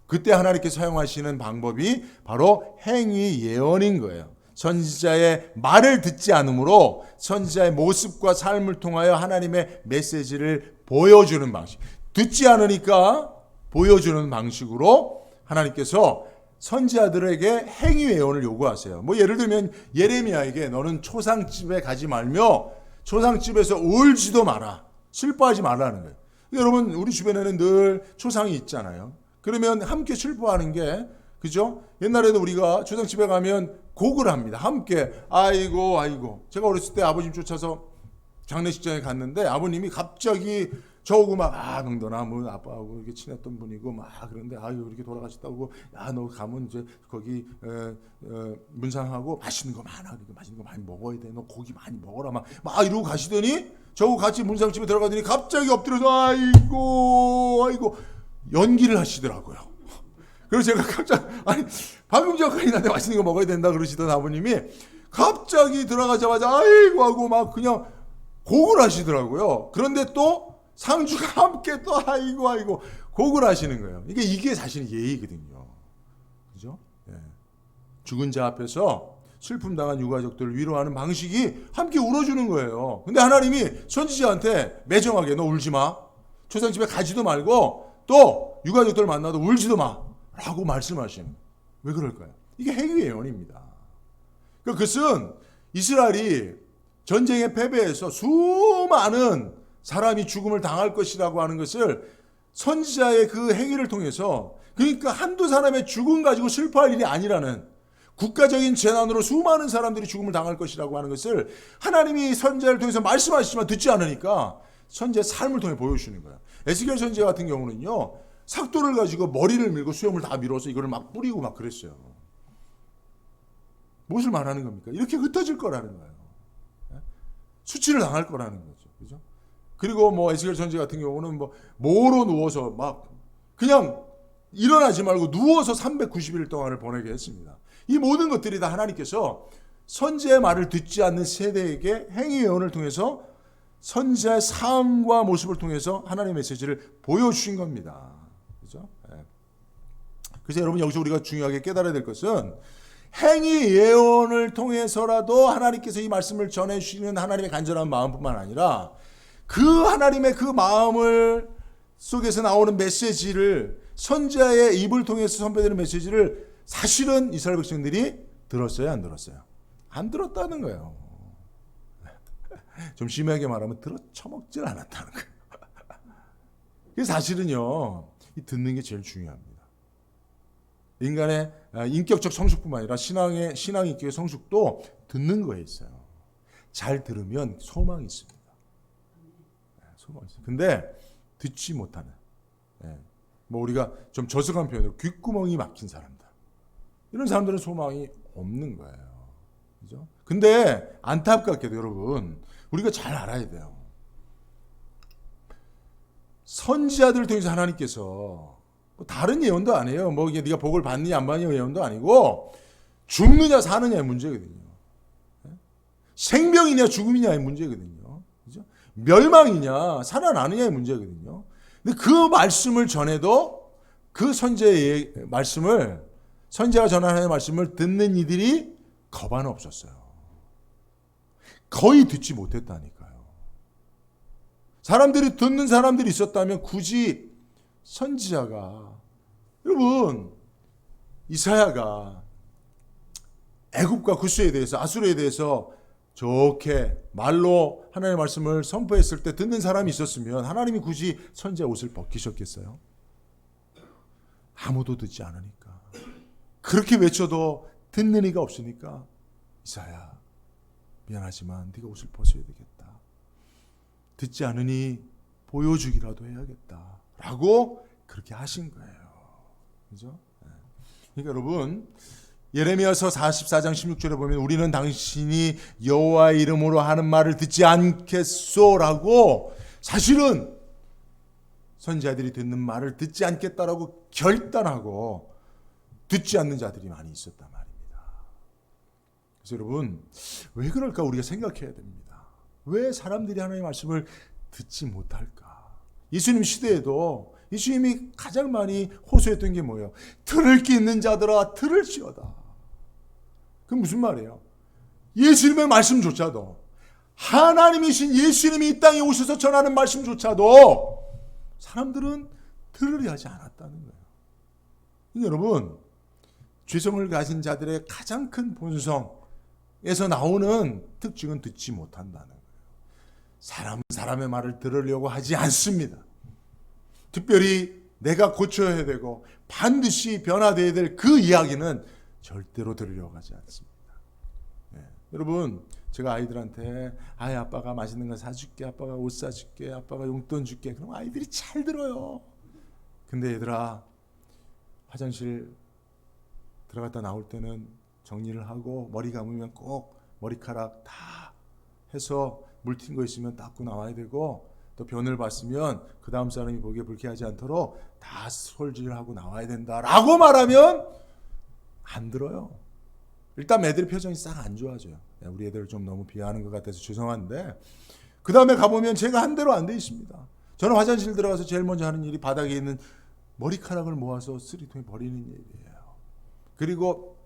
그때 하나님께 사용하시는 방법이 바로 행위 예언인 거예요. 선지자의 말을 듣지 않으므로 선지자의 모습과 삶을 통하여 하나님의 메시지를 보여주는 방식. 듣지 않으니까 보여주는 방식으로 하나님께서 선지자들에게 행위 예언을 요구하세요. 뭐 예를 들면 예레미야에게 너는 초상집에 가지 말며 초상집에서 울지도 마라. 슬퍼하지 말라는 거예요. 여러분 우리 주변에는 늘 초상이 있잖아요. 그러면 함께 슬퍼하는 게 그죠? 옛날에도 우리가 초상집에 가면 곡을 합니다. 함께 아이고 아이고. 제가 어렸을 때 아버님 쫓아서 장례식장에 갔는데 아버님이 갑자기 저오고 막 농도나 뭐 아빠하고 이렇게 친했던 분이고 막 그런데 아유 이렇게 돌아가셨다고 야 너 가면 이제 거기 문상하고 맛있는 거 많아. 맛있는 거 많이 먹어야 돼. 너 고기 많이 먹어라 막 이러고 가시더니 저하고 같이 문상집에 들어가더니 갑자기 엎드려서 아이고 연기를 하시더라고요. 그래서 제가 깜짝 방금 전까지 나한테 맛있는 거 먹어야 된다 그러시던 아버님이 갑자기 들어가자마자 아이고 하고 막 그냥 곡을 하시더라고요. 그런데 또 상주가 함께 또 아이고 곡을 하시는 거예요. 이게 사실 예의거든요. 그죠? 예. 죽은 자 앞에서 슬픔 당한 유가족들을 위로하는 방식이 함께 울어주는 거예요. 근데 하나님이 선지자한테 매정하게 너 울지 마. 초상집에 가지도 말고 또 유가족들 만나도 울지도 마. 라고 말씀하시는. 왜 그럴까요? 이게 행위 예언입니다. 그것은 이스라엘이 전쟁에 패배해서 수많은 사람이 죽음을 당할 것이라고 하는 것을 선지자의 그 행위를 통해서, 그러니까 한두 사람의 죽음 가지고 슬퍼할 일이 아니라는, 국가적인 재난으로 수많은 사람들이 죽음을 당할 것이라고 하는 것을 하나님이 선지자를 통해서 말씀하시지만 듣지 않으니까 선지자의 삶을 통해 보여주시는 거야. 에스겔 선지자 같은 경우는요, 삭도를 가지고 머리를 밀고 수염을 다 밀어서 이거를 막 뿌리고 막 그랬어요. 무엇을 말하는 겁니까? 이렇게 흩어질 거라는 거예요. 수치를 당할 거라는 거죠. 그죠? 그리고 뭐 에스겔 선지자 같은 경우는 뭐 모로 누워서 막 그냥 일어나지 말고 누워서 390일 동안을 보내게 했습니다. 이 모든 것들이 다 하나님께서 선지자의 말을 듣지 않는 세대에게 행위 예언을 통해서 선지자의 삶과 모습을 통해서 하나님의 메시지를 보여주신 겁니다. 그죠? 그래서 여러분 여기서 우리가 중요하게 깨달아야 될 것은 행위 예언을 통해서라도 하나님께서 이 말씀을 전해주시는 하나님의 간절한 마음뿐만 아니라 그 하나님의 그 마음을 속에서 나오는 메시지를 선지자의 입을 통해서 선포되는 메시지를 사실은 이스라엘 백성들이 들었어요, 안 들었어요? 안 들었다는 거예요. 좀 심하게 말하면 들어 처먹질 않았다는 거예요. 그래서 사실은요, 이 듣는 게 제일 중요합니다. 인간의 인격적 성숙뿐만 아니라 신앙 인격의 성숙도 듣는 거에 있어요. 잘 들으면 소망이 있습니다. 소망이 있어요. 근데 듣지 못하는, 뭐 우리가 좀 저속한 표현으로 귓구멍이 막힌 사람들, 이런 사람들은 소망이 없는 거예요. 그죠? 근데 안타깝게도 여러분, 우리가 잘 알아야 돼요. 선지자들을 통해서 하나님께서 뭐 다른 예언도 아니에요. 뭐 이게 네가 복을 받느냐 안 받느냐 예언도 아니고 죽느냐 사느냐의 문제거든요. 생명이냐 죽음이냐의 문제거든요. 그죠? 멸망이냐 살아나느냐의 문제거든요. 근데 그 말씀을 전해도 그 선지자의 말씀을, 선지자가 전하는 말씀을 듣는 이들이 거반 없었어요. 거의 듣지 못했다니까요. 사람들이 듣는 사람들이 있었다면 굳이 선지자가, 여러분 이사야가 애굽과 구스에 대해서, 아수르에 대해서 좋게 말로 하나님의 말씀을 선포했을 때 듣는 사람이 있었으면 하나님이 굳이 선지자 옷을 벗기셨겠어요? 아무도 듣지 않으니까. 그렇게 외쳐도 듣는 이가 없으니까 이사야 미안하지만 네가 옷을 벗어야 되겠다. 듣지 않으니 보여주기라도 해야겠다. 라고 그렇게 하신 거예요. 그죠? 그러니까 여러분, 예레미야서 44장 16절에 보면 우리는 당신이 여호와의 이름으로 하는 말을 듣지 않겠소라고, 사실은 선지자들이 듣는 말을 듣지 않겠다라고 결단하고 듣지 않는 자들이 많이 있었단 말입니다. 그래서 여러분, 왜 그럴까 우리가 생각해야 됩니다. 왜 사람들이 하나님의 말씀을 듣지 못할까? 예수님 시대에도 예수님이 가장 많이 호소했던 게 뭐예요? 들을 게 있는 자들아 들을지어다. 그게 무슨 말이에요? 예수님의 말씀조차도, 하나님이신 예수님이 이 땅에 오셔서 전하는 말씀조차도 사람들은 들으려 하지 않았다는 거예요. 여러분, 죄성을 가진 자들의 가장 큰 본성에서 나오는 특징은 듣지 못한다는 거예요. 사람은 사람의 말을 들으려고 하지 않습니다. 특별히 내가 고쳐야 되고 반드시 변화되어야 될 그 이야기는 절대로 들으려고 하지 않습니다. 여러분, 제가 아이들한테 아빠가 맛있는 거 사줄게, 아빠가 옷 사줄게, 아빠가 용돈 줄게, 그럼 아이들이 잘 들어요. 근데 얘들아, 화장실 들어갔다 나올 때는 정리를 하고 머리 감으면 꼭 머리카락 다 해서 물 튄 거 있으면 닦고 나와야 되고, 또 변을 봤으면 그 다음 사람이 보기에 불쾌하지 않도록 다 솔질하고 나와야 된다라고 말하면 안 들어요. 일단 애들 표정이 싹 안 좋아져요. 우리 애들을 좀 너무 비하하는 것 같아서 죄송한데, 그 다음에 가보면 제가 한 대로 안 돼 있습니다. 저는 화장실 들어가서 제일 먼저 하는 일이 바닥에 있는 머리카락을 모아서 쓰레기통에 버리는 일이에요. 그리고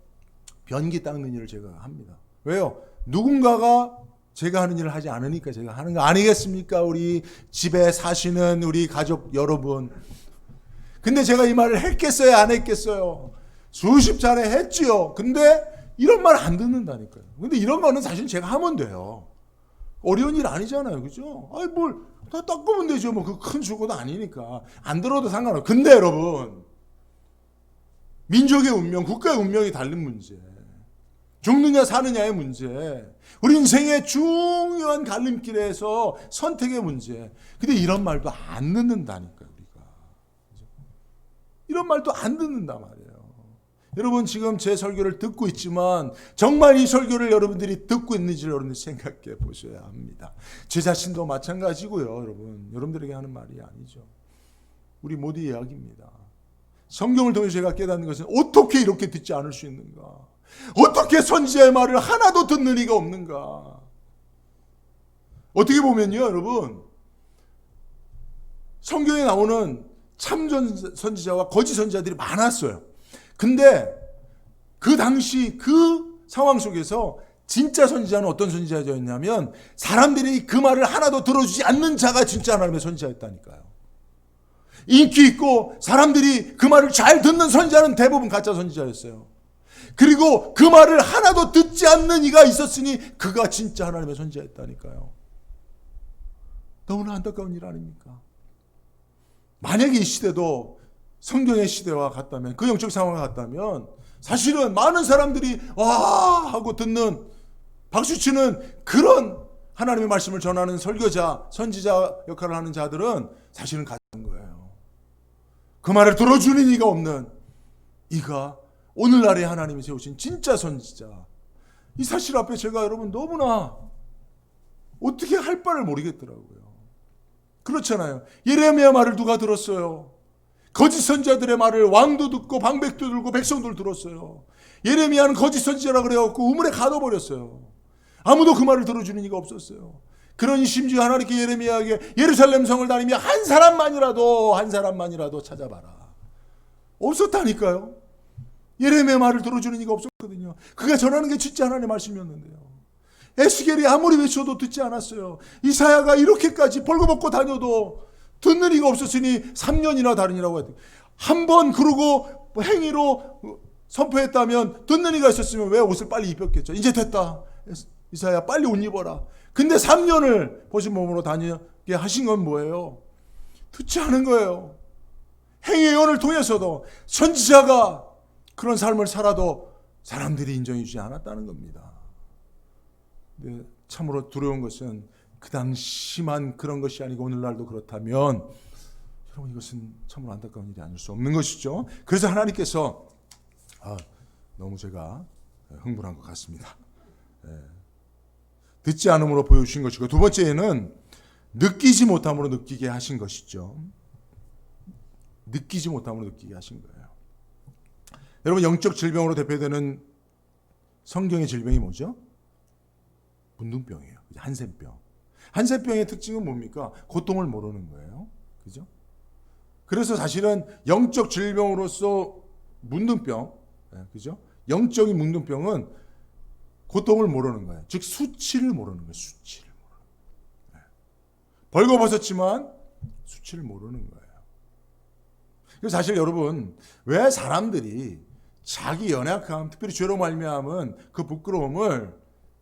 변기 닦는 일을 제가 합니다. 왜요? 누군가가 제가 하는 일을 하지 않으니까 제가 하는 거 아니겠습니까? 우리 집에 사시는 우리 가족 여러분. 근데 제가 이 말을 했겠어요? 안 했겠어요? 수십 차례 했지요. 근데 이런 말 안 듣는다니까요. 근데 이런 거는 사실 제가 하면 돼요. 어려운 일 아니잖아요. 그죠? 아니, 뭘 다 닦으면 되죠. 뭐 그 큰 수고도 아니니까. 안 들어도 상관없어요. 근데 여러분, 민족의 운명, 국가의 운명이 다른 문제, 죽느냐 사느냐의 문제, 우리 인생의 중요한 갈림길에서 선택의 문제. 근데 이런 말도 안 듣는다니까요, 우리가. 이런 말도 안 듣는단 말이에요. 여러분 지금 제 설교를 듣고 있지만 정말 이 설교를 여러분들이 듣고 있는지를 여러분들이 생각해 보셔야 합니다. 제 자신도 마찬가지고요. 여러분들에게 하는 말이 아니죠. 우리 모두 이야기입니다. 성경을 통해서 제가 깨닫는 것은 어떻게 이렇게 듣지 않을 수 있는가? 어떻게 선지자의 말을 하나도 듣는 이가 없는가? 어떻게 보면요, 여러분, 성경에 나오는 참 선지자와 거짓 선지자들이 많았어요. 근데 그 당시 그 상황 속에서 진짜 선지자는 어떤 선지자였냐면 사람들이 그 말을 하나도 들어주지 않는 자가 진짜 하나님의 선지자였다니까요. 인기 있고 사람들이 그 말을 잘 듣는 선지자는 대부분 가짜 선지자였어요. 그리고 그 말을 하나도 듣지 않는 이가 있었으니 그가 진짜 하나님의 선지자였다니까요. 너무나 안타까운 일 아닙니까? 만약에 이 시대도 성경의 시대와 같다면, 그 영적 상황과 같다면 사실은 많은 사람들이 와 하고 듣는, 박수치는 그런 하나님의 말씀을 전하는 설교자, 선지자 역할을 하는 자들은 사실은 가짜인 거예요. 그 말을 들어주는 이가 없는 이가 오늘날에 하나님이 세우신 진짜 선지자. 이 사실 앞에 제가 여러분 너무나 어떻게 할 바를 모르겠더라고요. 그렇잖아요. 예레미야 말을 누가 들었어요? 거짓 선지자들의 말을 왕도 듣고 방백도 들고 백성들 들었어요. 예레미야는 거짓 선지자라 그래갖고 우물에 가둬버렸어요. 아무도 그 말을 들어주는 이가 없었어요. 그러니 심지어 하나님께 예레미야에게 예루살렘 성을 다니며 한 사람만이라도 찾아봐라. 없었다니까요. 예레미야 말을 들어주는 이가 없었거든요. 그가 전하는 게 진짜 하나님의 말씀이었는데요. 에스겔이 아무리 외쳐도 듣지 않았어요. 이사야가 이렇게까지 벌거벗고 다녀도 듣는 이가 없었으니 3년이나 다르니라고 했대요. 한 번 그러고 행위로 선포했다면 듣는 이가 있었으면 왜 옷을 빨리 입혔겠죠. 이제 됐다. 이사야 빨리 옷 입어라. 근데 3년을 벗은 몸으로 다니게 하신 건 뭐예요? 듣지 않은 거예요. 행위의 예언을 통해서도 선지자가 그런 삶을 살아도 사람들이 인정해 주지 않았다는 겁니다. 네, 참으로 두려운 것은 그 당시만 그런 것이 아니고 오늘날도 그렇다면 여러분 이것은 참으로 안타까운 일이 아닐 수 없는 것이죠. 그래서 하나님께서 너무 제가 흥분한 것 같습니다. 듣지 않음으로 보여주신 것이고, 두 번째는 느끼지 못함으로 느끼게 하신 것이죠. 느끼지 못함으로 느끼게 하신 거예요. 여러분 영적 질병으로 대표되는 성경의 질병이 뭐죠? 문둥병이에요. 한센병. 한센병의 특징은 뭡니까? 고통을 모르는 거예요. 그죠? 그래서 사실은 영적 질병으로서 문둥병, 그죠? 영적인 문둥병은 고통을 모르는 거예요. 즉 수치를 모르는 거예요. 수치를 모르는 거예요. 벌거벗었지만 수치를 모르는 거예요. 그래서 사실 여러분 왜 사람들이 자기 연약함, 특별히 죄로 말미암은 그 부끄러움을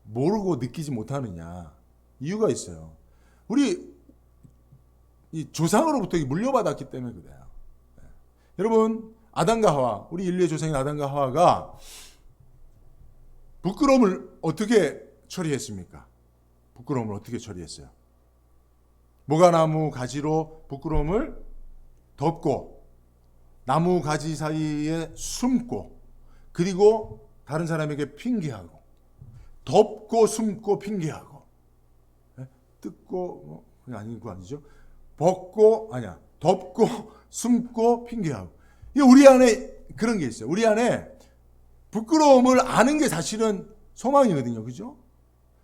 모르고 느끼지 못하느냐, 이유가 있어요. 우리 이 조상으로부터 물려받았기 때문에 그래요. 여러분 아담과 하와, 우리 인류의 조상인 아담과 하와가 부끄러움을 어떻게 처리했습니까? 부끄러움을 어떻게 처리했어요? 모가나무 가지로 부끄러움을 덮고 나무 가지 사이에 숨고, 그리고 다른 사람에게 핑계하고, 덮고 숨고 핑계하고, 뜯고 아닌 거 아니죠? 벗고 덮고 숨고 핑계하고. 이게 우리 안에 그런 게 있어요. 우리 안에 부끄러움을 아는 게 사실은 소망이거든요. 그죠?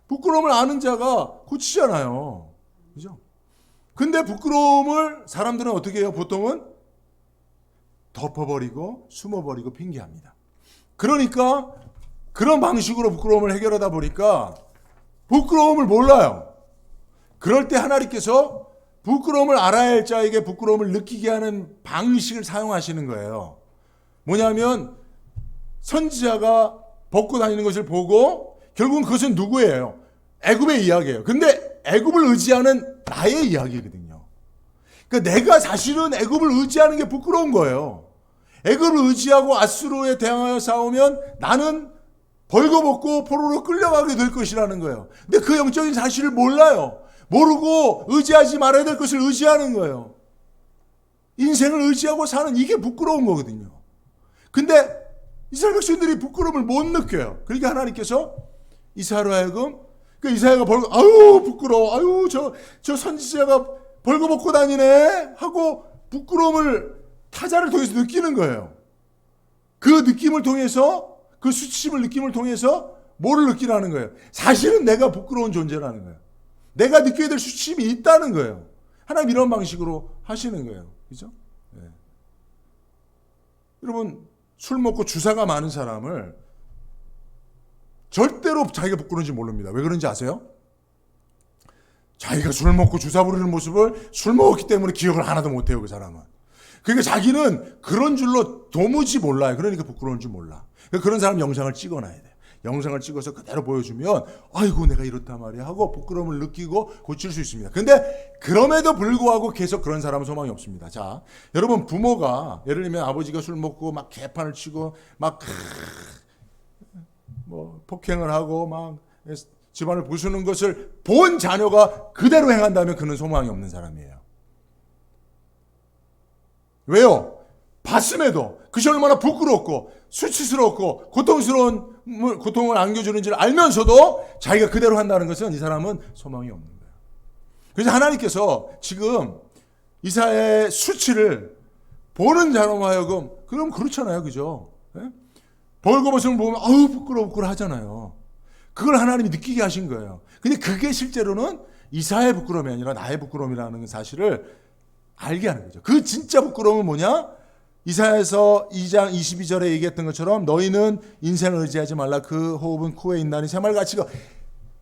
부끄러움을 아는 자가 고치잖아요. 그죠? 근데 부끄러움을 사람들은 어떻게 해요? 보통은 덮어버리고 숨어버리고 핑계합니다. 그러니까 그런 방식으로 부끄러움을 해결하다 보니까 부끄러움을 몰라요. 그럴 때 하나님께서 부끄러움을 알아야 할 자에게 부끄러움을 느끼게 하는 방식을 사용하시는 거예요. 뭐냐면 선지자가 벗고 다니는 것을 보고, 결국은 그것은 누구예요? 애굽의 이야기예요. 근데 애굽을 의지하는 나의 이야기거든요. 그러니까 내가 사실은 애굽을 의지하는 게 부끄러운 거예요. 애굽을 의지하고 아수르에 대항하여 싸우면 나는 벌거벗고 포로로 끌려가게 될 것이라는 거예요. 근데 그 영적인 사실을 몰라요. 모르고 의지하지 말아야 될 것을 의지하는 거예요. 인생을 의지하고 사는 이게 부끄러운 거거든요. 근데 이스라엘 백성들이 부끄러움을 못 느껴요. 그러니까 하나님께서 이사야로 하여금 이사야가 아유 부끄러워, 아유 저 선지자가 벌거벗고 다니네 하고 부끄러움을 타자를 통해서 느끼는 거예요. 그 느낌을 통해서, 그 수치심을 느낌을 통해서 뭐를 느끼라는 거예요? 사실은 내가 부끄러운 존재라는 거예요. 내가 느껴야 될 수치심이 있다는 거예요. 하나님 이런 방식으로 하시는 거예요. 그죠? 네. 여러분, 술 먹고 주사가 많은 사람을 절대로 자기가 부끄러운지 모릅니다. 왜 그런지 아세요? 자기가 술 먹고 주사 부리는 모습을 술 먹었기 때문에 기억을 하나도 못해요, 그 사람은. 그러니까 자기는 그런 줄로 도무지 몰라요. 그러니까 부끄러운 줄 몰라. 그러니까 그런 사람 영상을 찍어놔야 돼. 영상을 찍어서 그대로 보여주면 아이고 내가 이렇단 말이야 하고 부끄러움을 느끼고 고칠 수 있습니다. 근데 그럼에도 불구하고 계속 그런 사람은 소망이 없습니다. 자, 여러분 부모가 예를 들면 아버지가 술 먹고 막 개판을 치고 막 뭐 폭행을 하고 막 집안을 부수는 것을 본 자녀가 그대로 행한다면 그는 소망이 없는 사람이에요. 왜요? 봤음에도 그것이 얼마나 부끄럽고 수치스럽고 고통을 안겨주는 줄 알면서도 자기가 그대로 한다는 것은 이 사람은 소망이 없는 거예요. 그래서 하나님께서 지금 이사야의 수치를 보는 자로 하여금, 그럼 그렇잖아요. 그죠? 네? 벌거벗음을 보면 아우 부끄러워 하잖아요. 그걸 하나님이 느끼게 하신 거예요. 근데 그게 실제로는 이사야의 부끄러움이 아니라 나의 부끄러움이라는 사실을 알게 하는 거죠. 그 진짜 부끄러움은 뭐냐? 이사야에서 2장 22절에 얘기했던 것처럼 너희는 인생을 의지하지 말라. 그 호흡은 코에 있나니 새말가치가,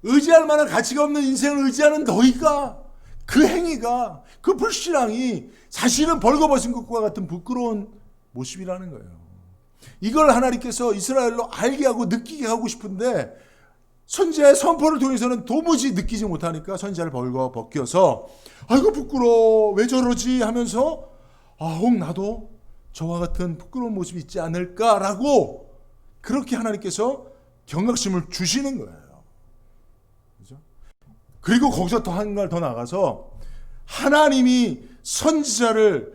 의지할 만한 가치가 없는 인생을 의지하는 너희가, 그 행위가, 그 불신앙이 사실은 벌거벗은 것과 같은 부끄러운 모습이라는 거예요. 이걸 하나님께서 이스라엘로 알게 하고 느끼게 하고 싶은데 선지자의 선포를 통해서는 도무지 느끼지 못하니까 선지자를 벗겨서 아이고 부끄러워 왜 저러지 하면서 혹 나도 저와 같은 부끄러운 모습이 있지 않을까라고 그렇게 하나님께서 경각심을 주시는 거예요. 그렇죠? 그리고 거기서 더 한 발 더 나가서 하나님이 선지자를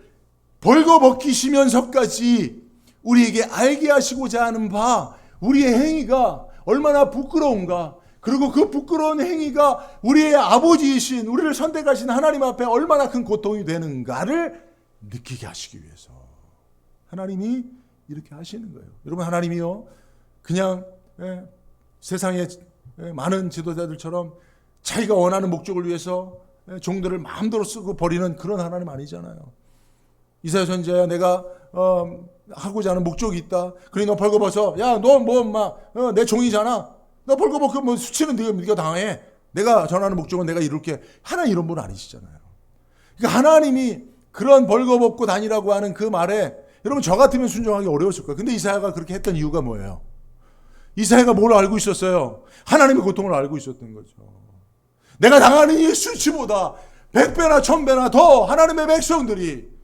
벌거벗기시면서까지 우리에게 알게 하시고자 하는 바, 우리의 행위가 얼마나 부끄러운가, 그리고 그 부끄러운 행위가 우리의 아버지이신, 우리를 선택하신 하나님 앞에 얼마나 큰 고통이 되는가를 느끼게 하시기 위해서 하나님이 이렇게 하시는 거예요. 여러분, 하나님이요 그냥 세상의 많은 지도자들처럼 자기가 원하는 목적을 위해서 종들을 마음대로 쓰고 버리는 그런 하나님 아니잖아요. 이사야 선지자야, 내가 하고자 하는 목적이 있다. 그러니 너 벌거벗어. 야, 너 뭐 내 종이잖아. 너 벌거벗고 뭐 수치는 네가 당해. 내가 전하는 목적은 내가 이룰게. 하나님 이런 분 아니시잖아요. 그러니까 하나님이 그런 벌거벗고 다니라고 하는 그 말에 여러분 저 같으면 순종하기 어려웠을 거예요. 근데 이사야가 그렇게 했던 이유가 뭐예요? 이사야가 뭘 알고 있었어요? 하나님의 고통을 알고 있었던 거죠. 내가 당하는 이 수치보다 100배나 1000배나 더 하나님의 백성들이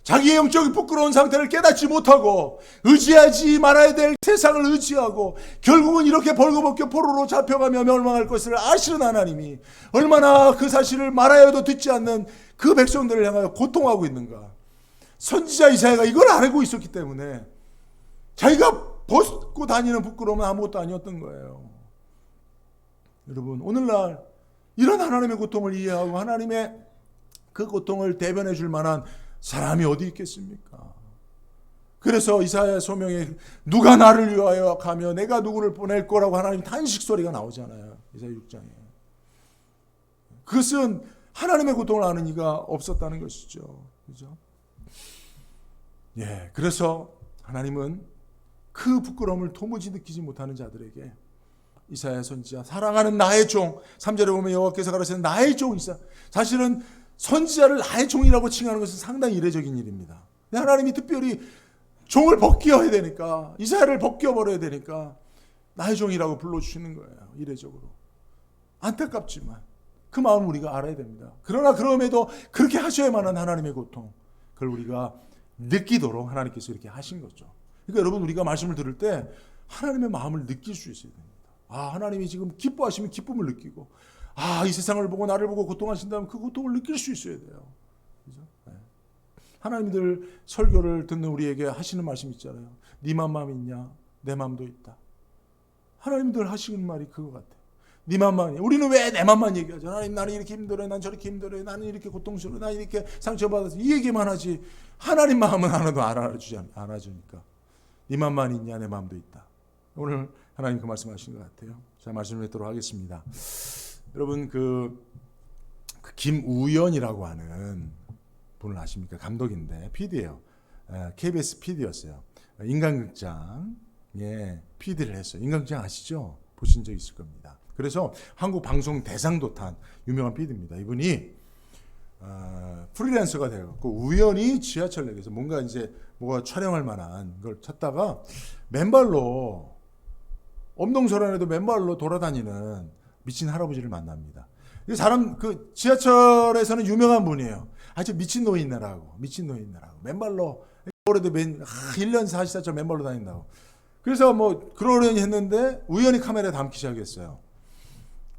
자기의 영적인 부끄러운 상태를 깨닫지 못하고 의지하지 말아야 될 세상을 의지하고 결국은 이렇게 벌거벗겨 포로로 잡혀가며 멸망할 것을 아시는 하나님이 얼마나 그 사실을 말하여도 듣지 않는 그 백성들을 향하여 고통하고 있는가. 선지자 이사야가 이걸 알고 있었기 때문에 자기가 벗고 다니는 부끄러움은 아무것도 아니었던 거예요. 여러분, 오늘날 이런 하나님의 고통을 이해하고 하나님의 그 고통을 대변해 줄 만한 사람이 어디 있겠습니까? 그래서 이사야 소명에 누가 나를 위하여 가며 내가 누구를 보낼 거라고 하나님 탄식 소리가 나오잖아요. 이사야 6장에. 그것은 하나님의 고통을 아는 이가 없었다는 것이죠. 그죠? 예, 그래서 하나님은 그 부끄러움을 도무지 느끼지 못하는 자들에게 이사야 선지자, 사랑하는 나의 종, 3절에 보면 여호와께서 가라사대 나의 종 이사. 사실은 선지자를 나의 종이라고 칭하는 것은 상당히 이례적인 일입니다. 하나님이 특별히 종을 벗겨야 되니까, 이사야를 벗겨버려야 되니까 나의 종이라고 불러주시는 거예요. 이례적으로. 안타깝지만 그 마음을 우리가 알아야 됩니다. 그러나 그럼에도 그렇게 하셔야만 하는 하나님의 고통, 그걸 우리가 느끼도록 하나님께서 이렇게 하신 거죠. 그러니까 여러분, 우리가 말씀을 들을 때 하나님의 마음을 느낄 수 있어야 됩니다. 하나님이 지금 기뻐하시면 기쁨을 느끼고, 이 세상을 보고 나를 보고 고통하신다면 그 고통을 느낄 수 있어야 돼요. 그죠? 네. 하나님들 설교를 듣는 우리에게 하시는 말씀 있잖아요. 네 맘만 있냐? 내 맘도 있다. 하나님들 하시는 말이 그거 같아요. 네 맘만 있냐? 우리는 왜 내 맘만 얘기하죠? 하나님, 나는 이렇게 힘들어요. 난 저렇게 힘들어요. 나는 이렇게 고통스러워요. 나는 이렇게 상처받아서, 이 얘기만 하지 하나님 마음은 하나도 알아주니까. 네 맘만 있냐? 내 맘도 있다. 오늘 하나님 그 말씀하신 것 같아요. 자, 말씀을 맺도록 하겠습니다. 여러분, 그 김우연이라고 하는 분을 아십니까? 감독인데 PD예요. KBS PD였어요. 인간극장에 PD를 했어요. 인간극장 아시죠? 보신 적 있을 겁니다. 그래서 한국 방송 대상도 탄 유명한 PD입니다. 이분이 프리랜서가 되어갖고 우연히 지하철역에서 뭐가 촬영할 만한 걸 찾다가 맨발로, 엄동설안에도 맨발로 돌아다니는 미친 할아버지를 만납니다. 이 사람, 그 지하철에서는 유명한 분이에요. 아주 미친 노인네라고. 맨발로, 올해도 1년 44절 맨발로 다닌다고. 그래서 그러려니 했는데 우연히 카메라에 담기 시작했어요.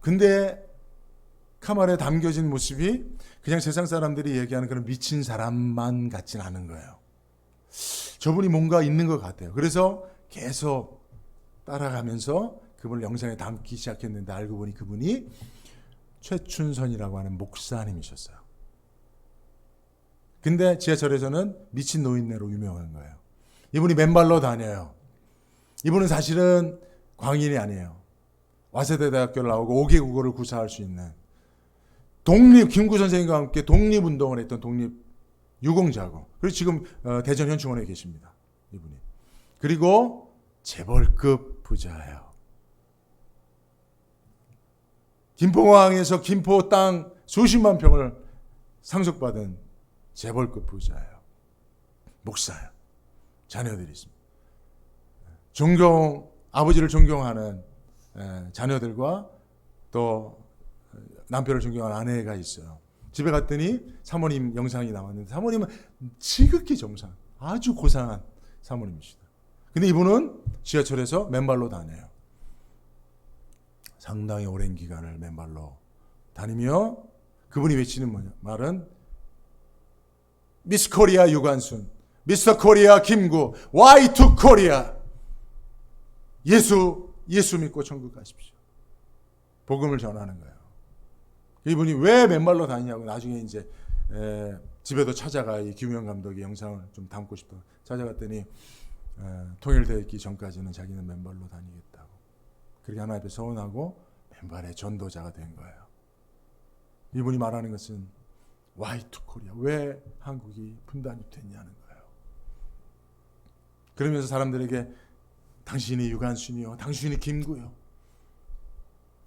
근데 카메라에 담겨진 모습이 그냥 세상 사람들이 얘기하는 그런 미친 사람만 같진 않은 거예요. 저분이 뭔가 있는 것 같아요. 그래서 계속 따라가면서 그분을 영상에 담기 시작했는데 알고 보니 그분이 최춘선이라고 하는 목사님이셨어요. 근데 지하철에서는 미친 노인네로 유명한 거예요. 이분이 맨발로 다녀요. 이분은 사실은 광인이 아니에요. 와세대 대학교를 나오고 5개 국어를 구사할 수 있는 김구 선생님과 함께 독립운동을 했던 독립유공자고, 그리고 지금 대전 현충원에 계십니다. 이분이. 그리고 재벌급 부자예요. 김포공항에서 김포 땅 수십만 평을 상속받은 재벌급 부자예요. 목사예요. 자녀들이 있습니다. 아버지를 존경하는 자녀들과 또 남편을 존경하는 아내가 있어요. 집에 갔더니 사모님 영상이 나왔는데 사모님은 지극히 정상, 아주 고상한 사모님이시다. 근데 이분은 지하철에서 맨발로 다녀요. 상당히 오랜 기간을 맨발로 다니며 그분이 외치는 말은 미스 코리아 유관순, 미스터 코리아 김구, Y2 코리아. 예수 믿고 천국 가십시오. 복음을 전하는 거예요. 이분이 왜 맨발로 다니냐고 나중에 이제 집에도 찾아가 이 김우현 감독의 영상을 좀 담고 싶어 찾아갔더니 통일되기 전까지는 자기는 맨발로 다니겠다고. 그렇게 하나님 앞에 서원하고 맨발의 전도자가 된 거예요. 이분이 말하는 것은 Y2 코리아, 왜 한국이 분단이 됐냐는 거예요. 그러면서 사람들에게 당신이 유관순이요, 당신이 김구요,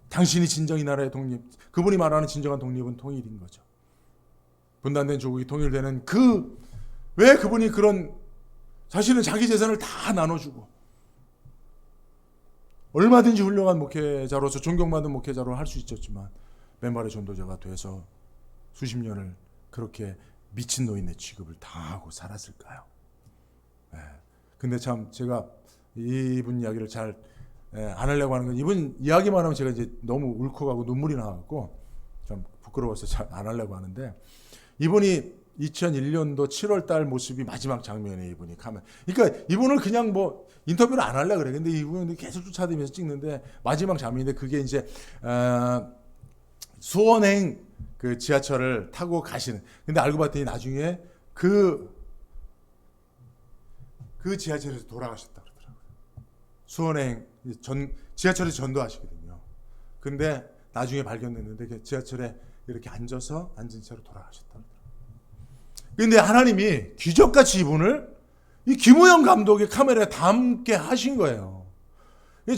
당신이 진정 이 나라의 독립, 그분이 말하는 진정한 독립은 통일인 거죠. 분단된 조국이 통일되는 왜 그분이 그런, 사실은 자기 재산을 다 나눠주고 얼마든지 훌륭한 목회자로서 존경받은 목회자로 할 수 있었지만 맨발의 전도자가 돼서 수십 년을 그렇게 미친 노인의 취급을 당하고 살았을까요? 근데 참 제가 이분 이야기를 잘 안 하려고 하는 건, 이분 이야기만 하면 제가 이제 너무 울컥하고 눈물이 나갖고 좀 부끄러워서 잘 안 하려고 하는데, 이분이 2001년도 7월 달 모습이 마지막 장면에 이분이 가면, 그러니까 이분을 그냥 인터뷰를 안 하려고 그래. 근데 이분이 계속 쫓아다니면서 찍는데 마지막 장면인데, 그게 이제 수원행 그 지하철을 타고 가시는. 근데 알고 봤더니 나중에 그 지하철에서 돌아가셨다 그러더라고요. 수원행 지하철에서 전도하시거든요. 근데 나중에 발견됐는데 그 지하철에 이렇게 앉은 채로 돌아가셨다 그러더라고요. 근데 하나님이 기적같이 이분을 이 김우현 감독의 카메라에 담게 하신 거예요.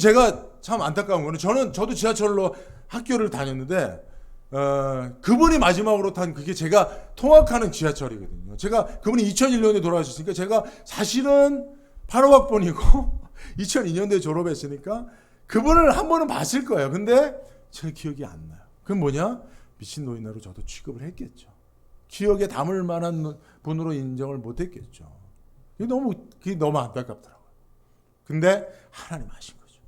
제가 참 안타까운 거는, 저도 지하철로 학교를 다녔는데 그분이 마지막으로 탄 그게 제가 통학하는 지하철이거든요. 그분이 2001년에 돌아가셨으니까 제가 사실은 8호학번이고 2002년도에 졸업했으니까 그분을 한 번은 봤을 거예요. 근데 제 기억이 안 나요. 그건 뭐냐? 미친 노인으로 저도 취급을 했겠죠. 기억에 담을 만한 분으로 인정을 못했겠죠. 그게 너무 안타깝더라고요. 근데 하나님 하신 거죠.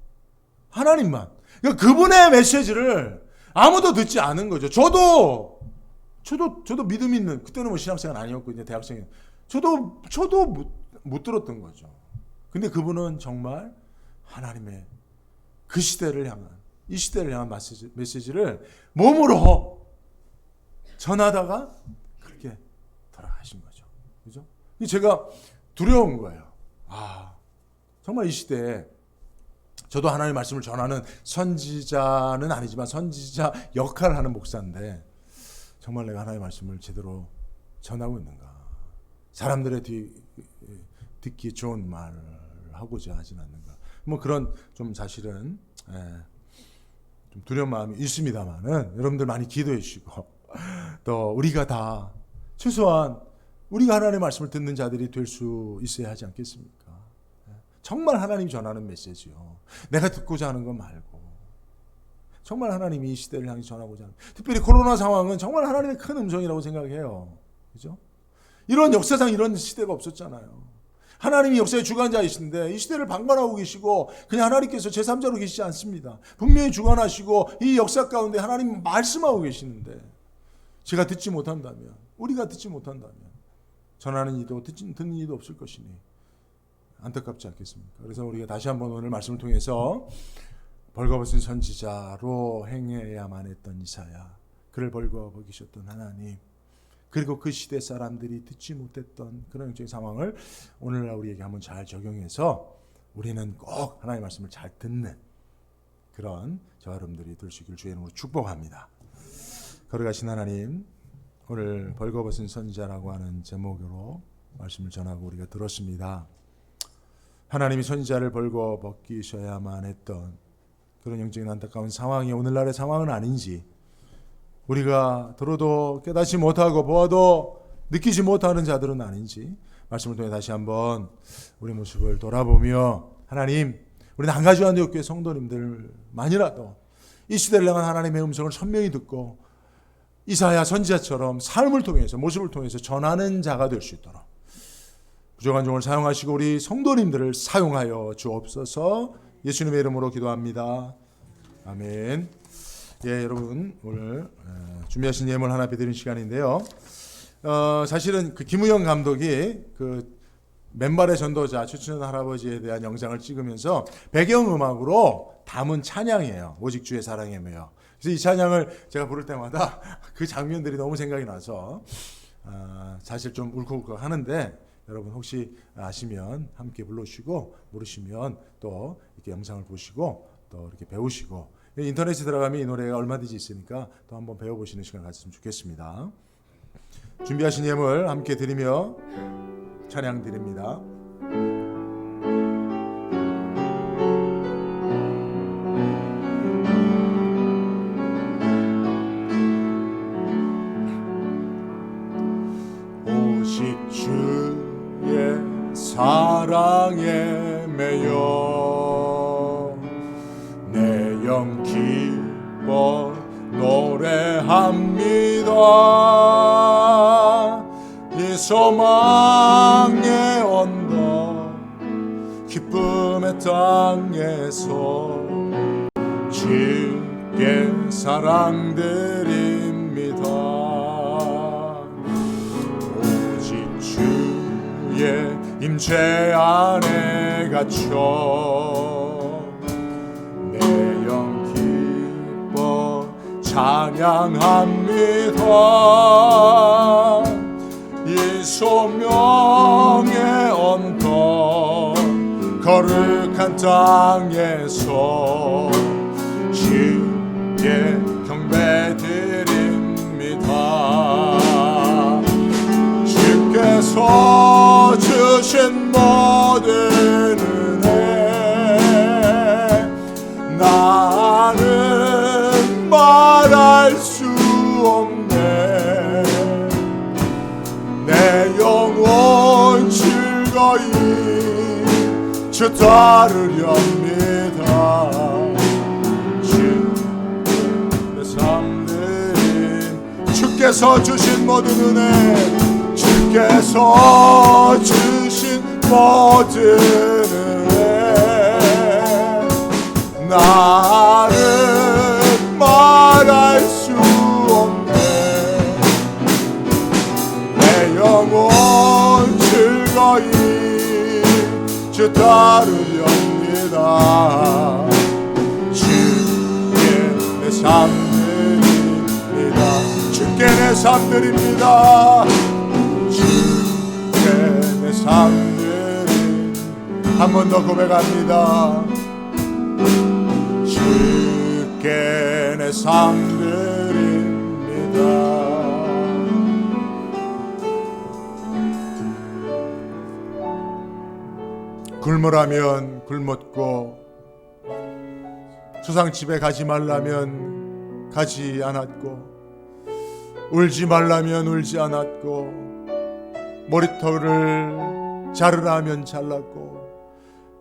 하나님만. 그러니까 그분의 메시지를 아무도 듣지 않은 거죠. 저도 믿음 있는, 그때는 뭐 신학생은 아니었고 이제 대학생이, 저도 못 들었던 거죠. 근데 그분은 정말 하나님의 그 시대를 향한, 이 시대를 향한 메시지를 몸으로 전하다가 그렇게 돌아가신 거죠. 그죠? 제가 두려운 거예요. 정말 이 시대에 저도 하나님의 말씀을 전하는 선지자는 아니지만 선지자 역할을 하는 목사인데 정말 내가 하나님의 말씀을 제대로 전하고 있는가? 사람들의 듣기 좋은 말을 하고자 하진 않는가? 뭐 그런 좀 사실은 좀 두려운 마음이 있습니다만은 여러분들 많이 기도해 주시고 또 우리가 다 최소한 우리가 하나님의 말씀을 듣는 자들이 될 수 있어야 하지 않겠습니까? 정말 하나님이 전하는 메시지요. 내가 듣고자 하는 것 말고 정말 하나님이 이 시대를 향해 전하고자 하는, 특별히 코로나 상황은 정말 하나님의 큰 음성이라고 생각해요. 그죠? 이런 역사상 이런 시대가 없었잖아요. 하나님이 역사의 주관자이신데 이 시대를 방관하고 계시고 그냥 하나님께서 제3자로 계시지 않습니다. 분명히 주관하시고 이 역사 가운데 하나님 말씀하고 계시는데 제가 듣지 못한다면, 우리가 듣지 못한다면 전하는 이도 듣는 이도 없을 것이니 안타깝지 않겠습니까? 그래서 우리가 다시 한번 오늘 말씀을 통해서 벌거벗은 선지자로 행해야만 했던 이사야, 그를 벌거벗기셨던 하나님, 그리고 그 시대 사람들이 듣지 못했던 그런 영적인 상황을 오늘날 우리에게 한번 잘 적용해서 우리는 꼭 하나님의 말씀을 잘 듣는 그런 저와 여러분들이 될 수 있기를 주의 이름으로 축복합니다. 거룩하신 하나님, 오늘 벌거벗은 선지자라고 하는 제목으로 말씀을 전하고 우리가 들었습니다. 하나님이 선지자를 벌거벗기셔야만 했던 그런 영적인 안타까운 상황이 오늘날의 상황은 아닌지, 우리가 들어도 깨닫지 못하고 보아도 느끼지 못하는 자들은 아닌지 말씀을 통해 다시 한번 우리 모습을 돌아보며, 하나님, 우리는 한 가지 안디옥교회 성도님들만이라도 이 시대를 향한 하나님의 음성을 선명히 듣고 이사야 선지자처럼 삶을 통해서, 모습을 통해서 전하는 자가 될 수 있도록 부족한 종을 사용하시고 우리 성도님들을 사용하여 주옵소서. 예수님의 이름으로 기도합니다. 아멘. 예, 여러분 오늘 준비하신 예물 하나 드리는 시간인데요. 사실은 그 김우영 감독이 그 맨발의 전도자 최춘현 할아버지에 대한 영상을 찍으면서 배경음악으로 담은 찬양이에요. 오직 주의 사랑에 매여. 그래서 이 찬양을 제가 부를 때마다 그 장면들이 너무 생각이 나서 사실 좀 울컥울컥 하는데, 여러분 혹시 아시면 함께 불러주시고, 모르시면 또 이렇게 영상을 보시고 또 이렇게 배우시고, 인터넷에 들어가면 이 노래가 얼마든지 있으니까 또 한번 배워보시는 시간 가졌으면 좋겠습니다. 준비하신 예물 함께 드리며 찬양 드립니다. 오직 주의 사랑에 매여 내 영 기뻐 노래합니다. 이 소망의 언덕 기쁨의 땅에서 주께 사랑드립니다. 오직 주의 임재 안에 갇혀 내 영 기뻐 찬양합니다. 이 소명의 언덕 거룩한 땅에서 주께 경배드립니다. 주께서 주신 모든 은혜 나는 말할 수 없네. 내 영혼 즐거이 주 따르렵니다. 주 내 삶 드립니다. 주께서 주신 모든 은혜, 주께서 주신 모든 은혜, 나는 말할 수 없네. 내 영혼 즐거이 주 따르렵니다. 주께 내 삶들입니다. 주께 내 삶들입니다. 주께 내 삶들입니다. 한 번 더 고백합니다. 주께 내 삶들입니다. 굶으라면 굶었고, 수상집에 가지 말라면 가지 않았고, 울지 말라면 울지 않았고, 머리털을 자르라면 잘랐고,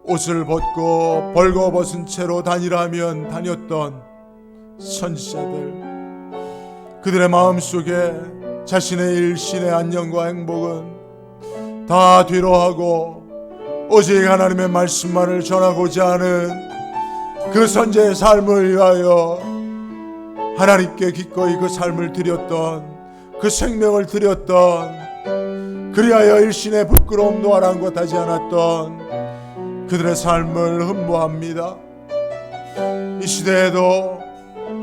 옷을 벗고 벌거벗은 채로 다니라면 다녔던 선지자들, 그들의 마음속에 자신의 일신의 안녕과 행복은 다 뒤로하고 오직 하나님의 말씀만을 전하고자 하는 그 선지자의 삶을 위하여 하나님께 기꺼이 그 삶을 드렸던, 그 생명을 드렸던, 그리하여 일신의 부끄러움도 아랑곳하지 않았던 그들의 삶을 흠모합니다. 이 시대에도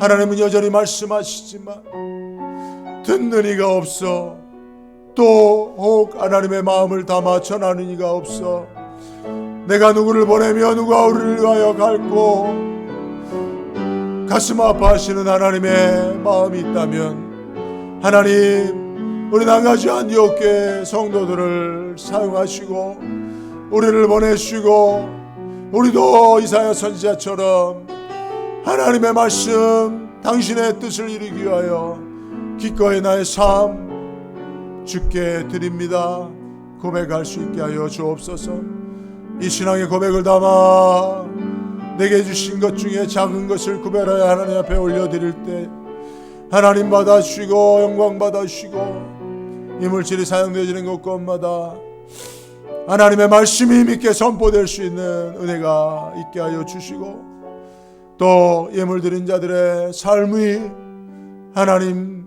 하나님은 여전히 말씀하시지만 듣는 이가 없어, 또 혹 하나님의 마음을 담아 전하는 이가 없어. 내가 누구를 보내며 누가 우리를 위하여 갈고, 가슴 아파하시는 하나님의 마음이 있다면 하나님, 우리 나가지 안디옥교회 성도들을 사용하시고 우리를 보내시고, 우리도 이사야 선지자처럼 하나님의 말씀, 당신의 뜻을 이루기 위하여 기꺼이 나의 삶 주께 드립니다 고백할 수 있게 하여 주옵소서. 이 신앙의 고백을 담아 내게 주신 것 중에 작은 것을 구별하여 하나님 앞에 올려드릴 때 하나님 받아주시고 영광 받아주시고, 이물질이 사용되어지는 곳곳마다 하나님의 말씀이 힘있게 선포될 수 있는 은혜가 있게 하여 주시고, 또 예물 드린 자들의 삶이 하나님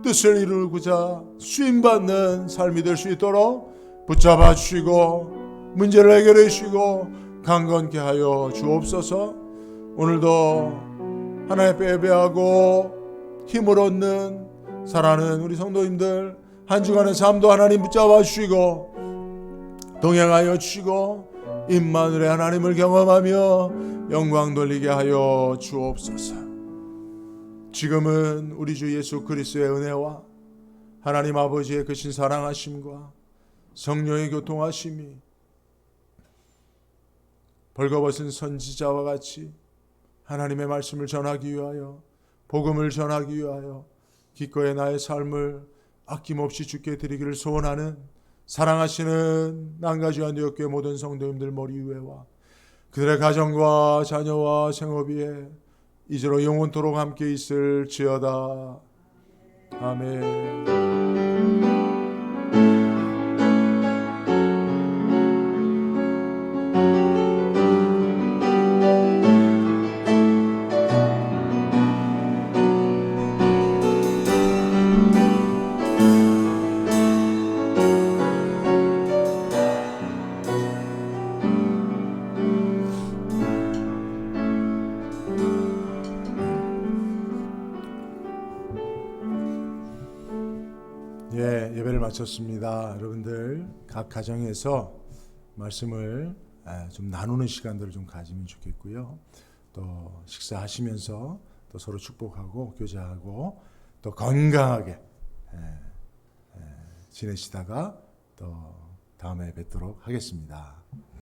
뜻을 이루고자 쓰임받는 삶이 될 수 있도록 붙잡아 주시고 문제를 해결해 주시고 강건케 하여 주옵소서. 오늘도 하나님 앞에 예배하고 힘을 얻는 사랑하는 우리 성도님들 한 주간의 삶도 하나님 붙잡아 주시고 동행하여 주시고 임마누엘의 하나님을 경험하며 영광 돌리게 하여 주옵소서. 지금은 우리 주 예수 그리스도의 은혜와 하나님 아버지의 크신 사랑하심과 성령의 교통하심이 벌거벗은 선지자와 같이 하나님의 말씀을 전하기 위하여, 복음을 전하기 위하여 기꺼이 나의 삶을 아낌없이 주께 드리기를 소원하는 사랑하시는 난가주 안디옥교회 모든 성도님들 머리 위에와 그들의 가정과 자녀와 생업위에 이제로 영원토록 함께 있을지어다. 아멘. 예배를 마쳤습니다. 여러분들 각 가정에서 말씀을 좀 나누는 시간들을 좀 가지면 좋겠고요. 또 식사하시면서 또 서로 축복하고 교제하고 또 건강하게 지내시다가 또 다음에 뵙도록 하겠습니다.